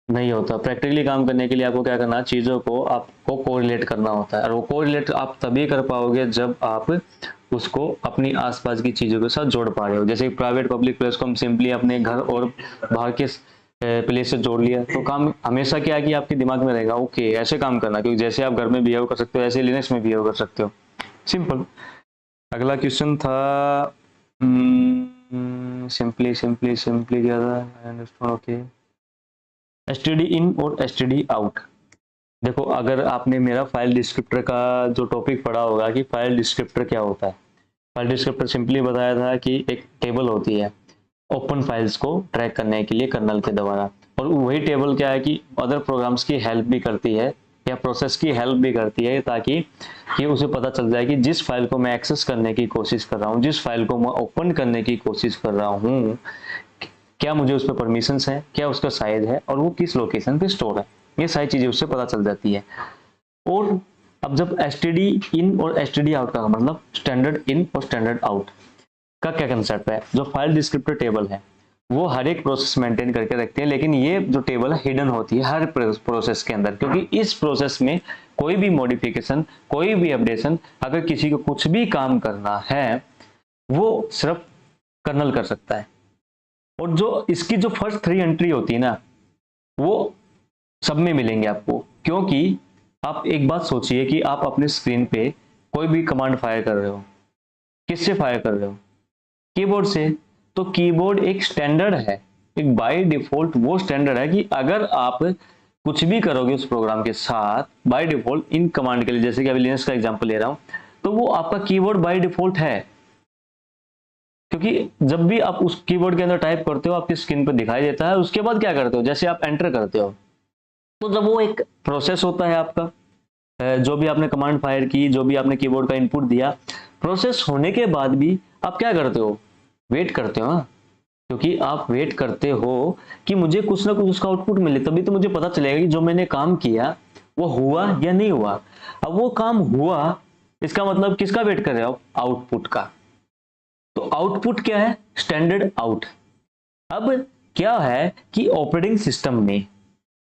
नहीं होता। प्रैक्टिकली काम करने के लिए आपको क्या करना है, चीज़ों को आपको कोरिलेट करना होता है, और वो कोरिलेट आप तभी कर पाओगे जब आप उसको अपनी आसपास की चीज़ों के साथ जोड़ पा रहे हो। जैसे प्राइवेट पब्लिक प्लेस को हम सिंपली अपने घर और बाहर के प्लेस से जोड़ लिया, तो काम हमेशा क्या है कि आपके दिमाग में रहेगा, ओके ऐसे काम करना, क्योंकि जैसे आप घर में बिहेव कर सकते हो ऐसे लिनक्स में बिहेव कर सकते हो। सिंपल। अगला क्वेश्चन था सिंपली क्या था, ओके, एसटीडी इन और एसटीडी आउट। देखो, अगर आपने मेरा फाइल डिस्क्रिप्टर का जो टॉपिक पढ़ा होगा कि फाइल डिस्क्रिप्टर क्या होता है, फाइल डिस्क्रिप्टर सिंपली बताया था कि एक टेबल होती है ओपन फाइल्स को ट्रैक करने के लिए कर्नल के द्वारा, और वही टेबल क्या है कि अदर प्रोग्राम्स की हेल्प भी करती है या प्रोसेस की हेल्प भी करती है, ताकि कि उसे पता चल जाए कि जिस फाइल को मैं एक्सेस करने की कोशिश कर रहा हूँ, जिस फाइल को मैं ओपन करने की कोशिश कर रहा हूँ, क्या मुझे उस पर परमिशंस है, क्या उसका साइज है, और वो किस लोकेशन पे स्टोर है, ये सारी चीजें उससे पता चल जाती है। और अब जब एसटीडी इन और एसटीडी आउट का मतलब स्टैंडर्ड इन और स्टैंडर्ड आउट का क्या कंसेप्ट है, जो फाइल डिस्क्रिप्टर टेबल है वो हर एक प्रोसेस मेंटेन करके रखते हैं, लेकिन ये जो टेबल है हिडन होती है हर प्रोसेस के अंदर, क्योंकि इस प्रोसेस में कोई भी मॉडिफिकेशन, कोई भी अपडेशन, अगर किसी को कुछ भी काम करना है वो सिर्फ कर्नल कर सकता है। और जो इसकी जो फर्स्ट 3 एंट्री होती है ना, वो सब में मिलेंगे आपको, क्योंकि आप एक बात सोचिए कि आप अपने स्क्रीन पे कोई भी कमांड फायर कर रहे हो, किससे फायर कर रहे हो, कीबोर्ड से। तो कीबोर्ड एक स्टैंडर्ड है, एक बाय डिफॉल्ट वो स्टैंडर्ड है कि अगर आप कुछ भी करोगे उस प्रोग्राम के साथ बाय डिफॉल्ट इन कमांड के लिए, जैसे कि अभी लिनक्स का एग्जांपल ले रहा हूं, तो वो आपका कीबोर्ड बाय डिफॉल्ट है, क्योंकि जब भी आप उस कीबोर्ड के अंदर टाइप करते हो आपकी स्क्रीन पर दिखाई देता है। उसके बाद क्या करते हो, जैसे आप एंटर करते हो, तो जब वो एक प्रोसेस होता है आपका, जो भी आपने कमांड फायर की, जो भी आपने कीबोर्ड का इनपुट दिया, प्रोसेस होने के बाद भी आप क्या करते हो, वेट करते हो ना, क्योंकि आप वेट करते हो कि मुझे कुछ ना कुछ उसका आउटपुट मिले, तभी तो मुझे पता चलेगा कि जो मैंने काम किया वो हुआ या नहीं हुआ। अब वो काम हुआ, इसका मतलब किसका वेट कर रहे हो, आउटपुट का। तो आउटपुट क्या है, स्टैंडर्ड आउट। अब क्या है कि ऑपरेटिंग सिस्टम में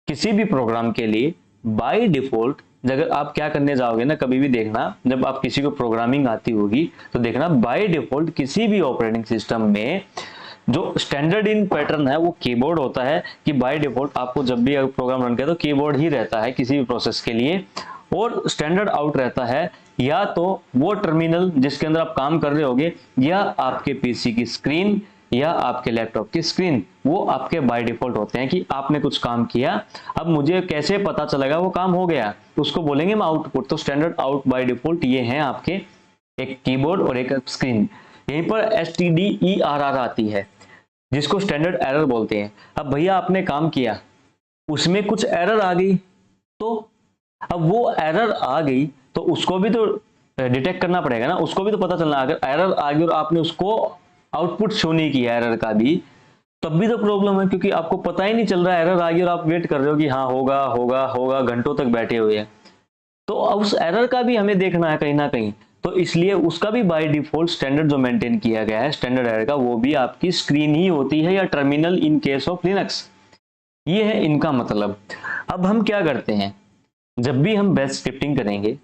किसी भी प्रोग्राम के लिए बाय डिफॉल्ट, अगर आप क्या करने जाओगे ना, कभी भी देखना, जब आप किसी को प्रोग्रामिंग आती होगी तो देखना बाय डिफॉल्ट किसी भी ऑपरेटिंग सिस्टम में जो स्टैंडर्ड इन पैटर्न है वो कीबोर्ड होता है, कि बाय डिफॉल्ट आपको जब भी प्रोग्राम रन करे तो कीबोर्ड ही रहता है किसी भी प्रोसेस के लिए, और स्टैंडर्ड आउट रहता है या तो वो टर्मिनल जिसके अंदर आप काम कर रहे होगे, या आपके पीसी की स्क्रीन, या आपके लैपटॉप की स्क्रीन, वो आपके बाय डिफॉल्ट होते हैं कि आपने कुछ काम किया। अब मुझे कैसे पता चलेगा वो काम हो गया, तो उसको बोलेंगे हम आउटपुट। तो स्टैंडर्ड आउट बाय डिफॉल्ट ये हैं आपके, एक कीबोर्ड और एक स्क्रीन। यहीं पर STDERR आती है, जिसको स्टैंडर्ड एरर बोलते हैं। अब भैया आपने काम किया, उसमें कुछ एरर आ गई, तो अब वो एरर आ गई तो उसको भी तो डिटेक्ट करना पड़ेगा ना, उसको भी तो पता चलना। अगर एरर आ गई और आपने उसको आउटपुट शो नहीं किया एरर का भी, तब भी तो प्रॉब्लम है, क्योंकि आपको पता ही नहीं चल रहा है एरर आ गई और आप वेट कर रहे हो कि हाँ होगा होगा होगा, घंटों तक बैठे हुए हैं। तो उस एरर का भी हमें देखना है कहीं ना कहीं, तो इसलिए उसका भी बाय डिफॉल्ट स्टैंडर्ड जो मेंटेन किया गया है स्टैंडर्ड एरर का, वो भी आपकी स्क्रीन ही होती है या terminal in case of Linux. ये है इनका मतलब। अब हम क्या करते हैं, जब भी हम बैच स्क्रिप्टिंग करेंगे,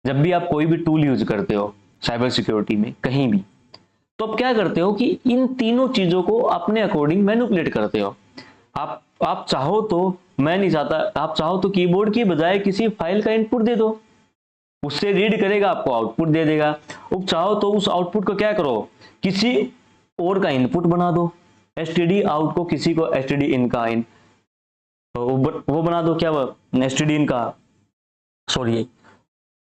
जब भी आप कोई भी टूल यूज करते हो साइबर सिक्योरिटी में कहीं भी, तो आप क्या करते हो कि इन तीनों चीजों को अपने अकॉर्डिंग मैनिपुलेट करते हो। आप चाहो तो, मैं नहीं चाहता, आप चाहो तो कीबोर्ड की बजाय किसी फाइल का इनपुट दे दो, उससे रीड करेगा, आपको आउटपुट दे देगा। अब चाहो तो उस आउटपुट को क्या करो, किसी और का इनपुट बना दो, एसटीडी आउट को किसी को एसटीडी इन का इन तो वो बना दो, क्या एसटीडी इन का, सॉरी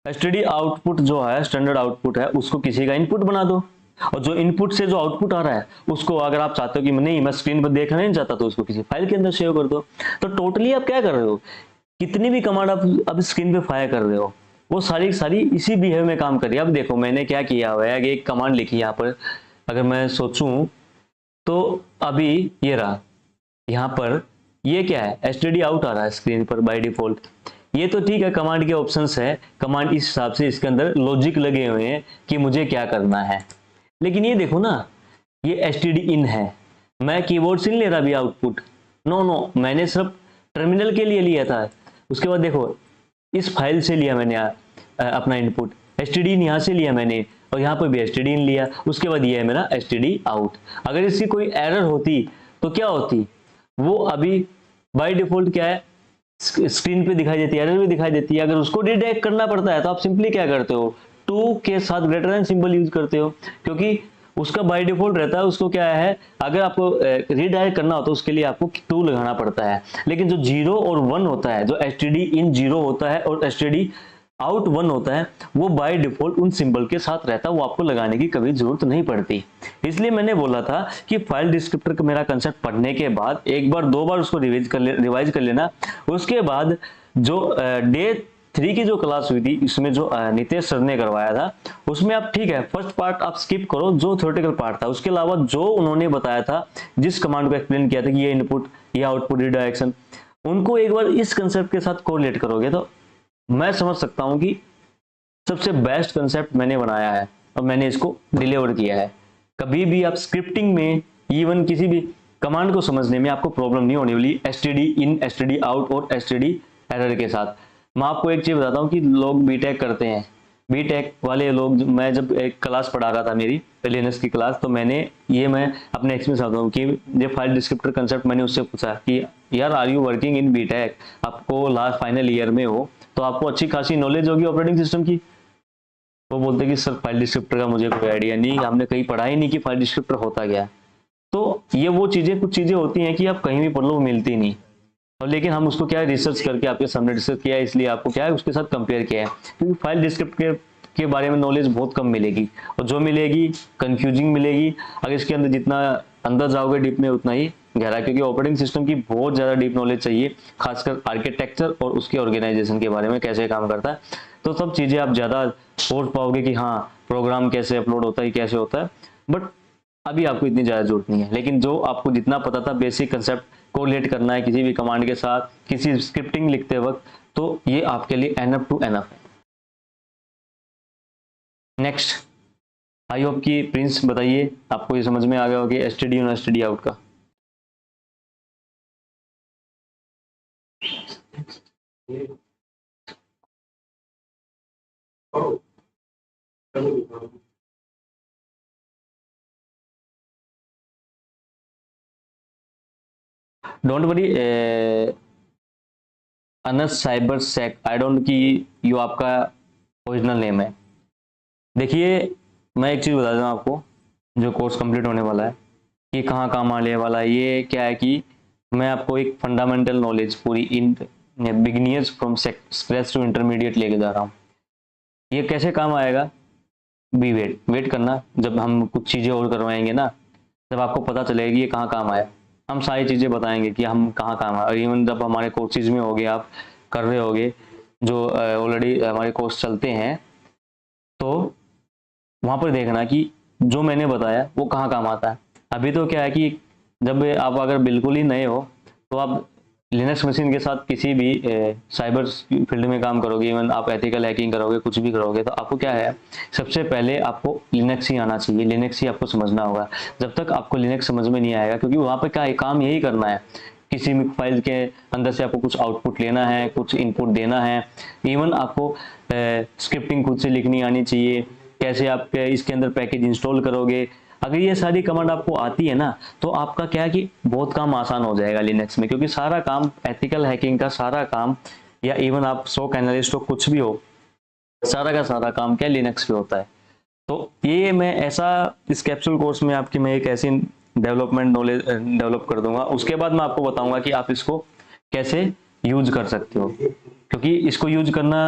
एसटीडी आउटपुट जो है स्टैंडर्ड आउटपुट है उसको किसी का इनपुट बना दो, और जो इनपुट से जो आउटपुट आ रहा है उसको अगर आप चाहते हो कि नहीं मैं स्क्रीन पर देखना नहीं चाहता तो उसको किसी फाइल के अंदर सेव कर दो। तो टोटली आप क्या कर रहे हो, कितनी भी कमांड आप अब स्क्रीन पे फायर कर रहे हो वो सारी सारी इसी बिहेव में काम कर रही है। अब देखो मैंने क्या किया हुआ है, एक कमांड लिखी यहाँ पर, अगर मैं सोचूं तो अभी ये रहा यहाँ पर, ये क्या है एसटीडी आउट आ रहा है स्क्रीन पर बाय डिफॉल्ट। ये तो ठीक है, कमांड के ऑप्शंस है, कमांड इस हिसाब से इसके अंदर लॉजिक लगे हुए हैं कि मुझे क्या करना है। लेकिन ये देखो ना, ये एसटीडी इन है, मैं कीबोर्ड से नहीं ले रहा अभी आउटपुट, नो, मैंने सिर्फ टर्मिनल के लिए लिया था। उसके बाद देखो इस फाइल से लिया मैंने अपना इनपुट, एसटीडी इन यहाँ से लिया मैंने, और यहाँ पर भी एसटीडी इन लिया। उसके बाद ये है मेरा एसटीडी आउट। अगर इसकी कोई एरर होती तो क्या होती, वो अभी बाय डिफॉल्ट क्या है स्क्रीन पे दिखाई देती है, एरर भी दिखाई देती है। अगर उसको डिटेक्ट करना पड़ता है तो आप सिंपली क्या करते हो, टू के साथ ग्रेटर देन सिंबल यूज करते हो, क्योंकि उसका बाय डिफॉल्ट रहता है। उसको क्या है, अगर आपको रीडायरेक्ट करना हो तो उसके लिए आपको टू लगाना पड़ता है। लेकिन जो 0 और 1 होता है, जो एसटीडी इन 0 होता है और एसटीडी आउट 1 होता है, वो बाय डिफॉल्ट उन सिंबल के साथ रहता है, वो आपको लगाने की कभी जरूरत नहीं पड़ती। इसलिए मैंने बोला था कि फाइल डिस्क्रिप्टर का मेरा कंसेप्ट पढ़ने के बाद एक बार दो बार उसको रिवाइज कर लेना। उसके बाद जो डे 3 की जो क्लास हुई थी इसमें जो नितेश सर ने करवाया था, उसमें आप ठीक है फर्स्ट पार्ट आप स्किप करो जो थ्योरेटिकल पार्ट था, उसके अलावा जो उन्होंने बताया था, जिस कमांड को एक्सप्लेन किया था कि ये इनपुट ये आउटपुट रिडायरेक्शन, उनको एक बार इस कंसेप्ट के साथ कोरिलेट करोगे तो मैं समझ सकता हूं कि सबसे बेस्ट कंसेप्ट मैंने बनाया है और मैंने इसको डिलीवर किया है। कभी भी आप स्क्रिप्टिंग में इवन किसी भी कमांड को समझने में आपको प्रॉब्लम नहीं होने वाली एसटीडी इन, एसटीडी आउट और एसटीडी एरर के साथ। मैं आपको एक चीज बताता हूँ कि लोग बीटेक करते हैं, बीटेक वाले लोग, मैं जब एक क्लास पढ़ा रहा था मेरी लिनक्स की क्लास, तो मैं अपने एक्सपीरियंस आता हूँ कि ये फाइल डिस्क्रिप्टर कंसेप्ट मैंने उससे पूछा कि यार are you working in BTech, आपको लास्ट फाइनल ईयर में हो तो आपको अच्छी खासी नॉलेज होगी ऑपरेटिंग सिस्टम की। वो बोलते कि सर फाइल डिस्क्रिप्टर का मुझे कोई आइडिया नहीं, हमने कहीं पढ़ा ही नहीं कि फाइल डिस्क्रिप्टर होता क्या। तो ये वो चीजें, कुछ चीजें होती हैं कि आप कहीं भी पढ़ लो मिलती नहीं, और लेकिन हम उसको क्या है रिसर्च करके आपके सामने डिस्कस किया है, इसलिए आपको क्या है उसके साथ कंपेयर किया है। क्योंकि फाइल डिस्क्रिप्टर के बारे में नॉलेज बहुत कम मिलेगी, और जो मिलेगी कंफ्यूजिंग मिलेगी। अगर इसके अंदर जितना अंदर जाओगे डीप में उतना ही गहरा, क्योंकि ऑपरेटिंग सिस्टम की बहुत ज्यादा डीप नॉलेज चाहिए, खासकर आर्किटेक्चर और उसके ऑर्गेनाइजेशन के बारे में कैसे काम करता है। तो सब चीजें आप ज्यादा सोच पाओगे कि हाँ प्रोग्राम कैसे अपलोड होता है, कैसे होता है, बट अभी आपको इतनी ज्यादा जरूरत नहीं है। लेकिन जो आपको जितना पता था बेसिक कंसेप्ट कोरिलेट करना है किसी भी कमांड के साथ, किसी स्क्रिप्टिंग लिखते वक्त, तो ये आपके लिए एनफ टू एनफ है। नेक्स्ट, आई होप कि प्रिंस बताइए आपको ये समझ में आ गया होगा एसटीडी और एसटीडी आउट का। डोंट वरी अनस साइबर सेक, आई डोंट कि यू आपका ओरिजिनल नेम है। देखिए मैं एक चीज बता दूं आपको, जो कोर्स कंप्लीट होने वाला है ये कहाँ काम आने वाला है। ये क्या है कि मैं आपको एक फंडामेंटल नॉलेज पूरी इन बिगिनियर्स फ्रॉम स्क्रैच टू इंटरमीडिएट लेके जा रहा हूँ। ये कैसे काम आएगा, बी वेट करना, जब हम कुछ चीज़ें और करवाएंगे ना, जब आपको पता चलेगा कि ये कहाँ काम आया, हम सारी चीज़ें बताएंगे कि हम कहाँ काम आए। और इवन जब हमारे कोर्सेज में होगे, आप कर रहे होगे, जो ऑलरेडी हमारे कोर्स चलते हैं, तो वहाँ पर देखना कि जो मैंने बताया वो कहाँ काम आता है। अभी तो क्या है कि जब आप अगर बिल्कुल ही नए हो तो आप लिनक्स मशीन के साथ किसी भी साइबर फील्ड में काम करोगे, इवन आप एथिकल हैकिंग करोगे, कुछ भी करोगे, तो आपको क्या है सबसे पहले आपको लिनक्स ही आना चाहिए, लिनक्स ही आपको समझना होगा। जब तक आपको लिनक्स समझ में नहीं आएगा, क्योंकि वहाँ पर क्या है, काम यही करना है, किसी भी फाइल के अंदर से आपको कुछ आउटपुट लेना है, कुछ इनपुट देना है। इवन आपको स्क्रिप्टिंग खुद से लिखनी आनी चाहिए, कैसे आप इसके अंदर पैकेज इंस्टॉल करोगे। अगर ये सारी कमांड आपको आती है ना, तो आपका क्या है कि बहुत काम आसान हो जाएगा लिनक्स में, क्योंकि सारा काम एथिकल हैकिंग का सारा काम, या इवन आप SOC एनालिस्ट हो, कुछ भी हो, सारा का सारा काम क्या लिनक्स पे होता है। तो ये मैं ऐसा इस कैप्सूल कोर्स में आपकी मैं एक ऐसी डेवलपमेंट नॉलेज डेवलप कर दूंगा। उसके बाद मैं आपको बताऊंगा कि आप इसको कैसे यूज कर सकते हो, क्योंकि इसको यूज करना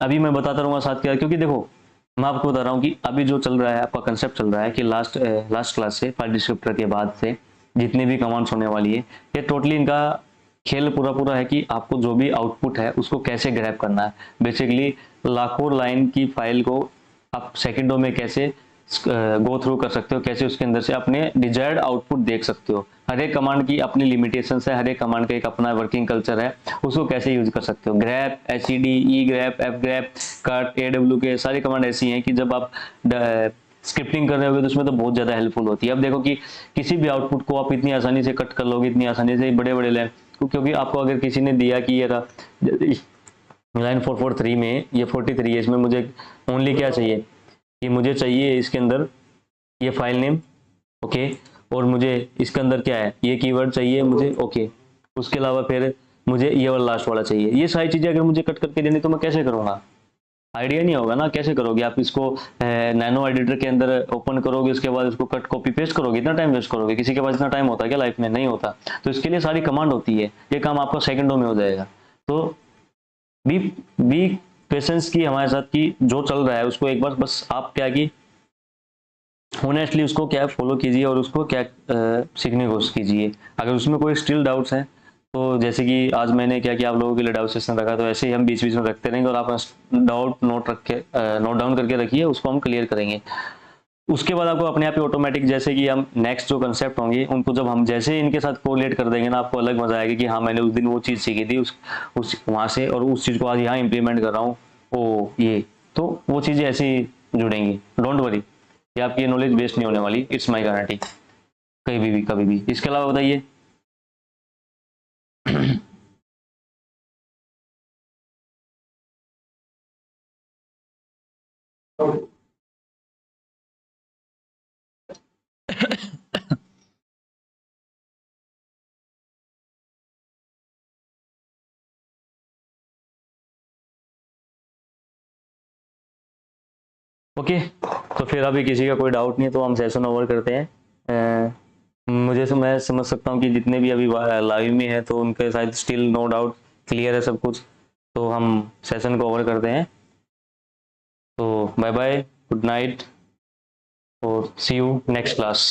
अभी मैं बताता रहूंगा साथ क्या, क्योंकि देखो मैं आपको बता रहा हूँ कि अभी जो चल रहा है आपका कंसेप्ट चल रहा है कि लास्ट क्लास से फाइल डिस्क्रिप्टर के बाद से जितनी भी कमांड्स होने वाली है, ये टोटली इनका खेल पूरा पूरा है कि आपको जो भी आउटपुट है उसको कैसे ग्रैब करना है। बेसिकली लाखों लाइन की फाइल को आप सेकंडों में कैसे गो थ्रू कर सकते हो, कैसे उसके अंदर से अपने डिजायर्ड आउटपुट देख सकते हो। हर एक कमांड की अपनी लिमिटेशंस है, हर एक कमांड का एक अपना वर्किंग कल्चर है, उसको कैसे यूज कर सकते हो। ग्रैप, एचईडी, ई ग्रैप, एफ ग्रैप, कट, एडब्ल्यू के सारी कमांड ऐसी हैं कि जब आप स्क्रिप्टिंग कर रहे हो तो उसमें तो बहुत ज्यादा हेल्पफुल होती है। अब देखो कि किसी भी आउटपुट को आप इतनी आसानी से कट कर लोगे, इतनी आसानी से बड़े बड़े लाइन, क्योंकि आपको अगर किसी ने दिया कि ये लाइन 443 में ये 43 है, इसमें मुझे ओनली क्या चाहिए कि मुझे चाहिए इसके अंदर ये फाइल नेम, ओके, और मुझे इसके अंदर क्या है ये कीवर्ड चाहिए मुझे, ओके, उसके अलावा फिर मुझे ये वाला लास्ट वाला चाहिए। ये सारी चीजें अगर मुझे कट करके देनी तो मैं कैसे करूंगा, आइडिया नहीं होगा ना, कैसे करोगे आप इसको। नैनो एडिटर के अंदर ओपन करोगे, उसके बाद इसको कट कॉपी पेस्ट करोगे, इतना टाइम वेस्ट करोगे, किसी के पास इतना टाइम होता है क्या लाइफ में, नहीं होता। तो इसके लिए सारी कमांड होती है, ये काम आपका सेकंडों में हो जाएगा। तो बी बी पेशेंस की हमारे साथ की जो चल रहा है उसको एक बार बस आप क्या की होनेस्टली उसको क्या फॉलो कीजिए और उसको क्या सीखने की कोशिश कीजिए। अगर उसमें कोई स्टिल डाउट्स हैं तो जैसे कि आज मैंने क्या किया आप लोगों के लिए डाउट सेशन रखा, तो ऐसे ही हम बीच बीच में रखते रहेंगे और आप डाउट नोट डाउन करके रखिए, उसको हम क्लियर करेंगे। उसके बाद आपको अपने आप ही ऑटोमेटिक जैसे कि हम नेक्स्ट जो कंसेप्ट होंगे उनको जब हम जैसे इनके साथ कोरिलेट कर देंगे ना, आपको अलग मजा आएगा कि हाँ मैंने उस दिन वो चीज़ सीखी थी उस वहाँ से, और उस चीज़ को आज यहाँ इंप्लीमेंट कर रहा हूँ, ओ ये तो वो चीज़ें ऐसी जुड़ेंगी। डोंट वरी, ये आपकी नॉलेज वेस्ट नहीं होने वाली, इट्स माई गारंटी, कहीं भी कभी भी। इसके अलावा बताइए। ओके, तो फिर अभी किसी का कोई डाउट नहीं है तो हम सेशन ओवर करते हैं। मुझे से मैं समझ सकता हूँ कि जितने भी अभी लाइव में है तो उनके शायद स्टिल नो डाउट क्लियर है सब कुछ, तो हम सेशन को ओवर करते हैं। तो बाय बाय, गुड नाइट और सी यू नेक्स्ट क्लास।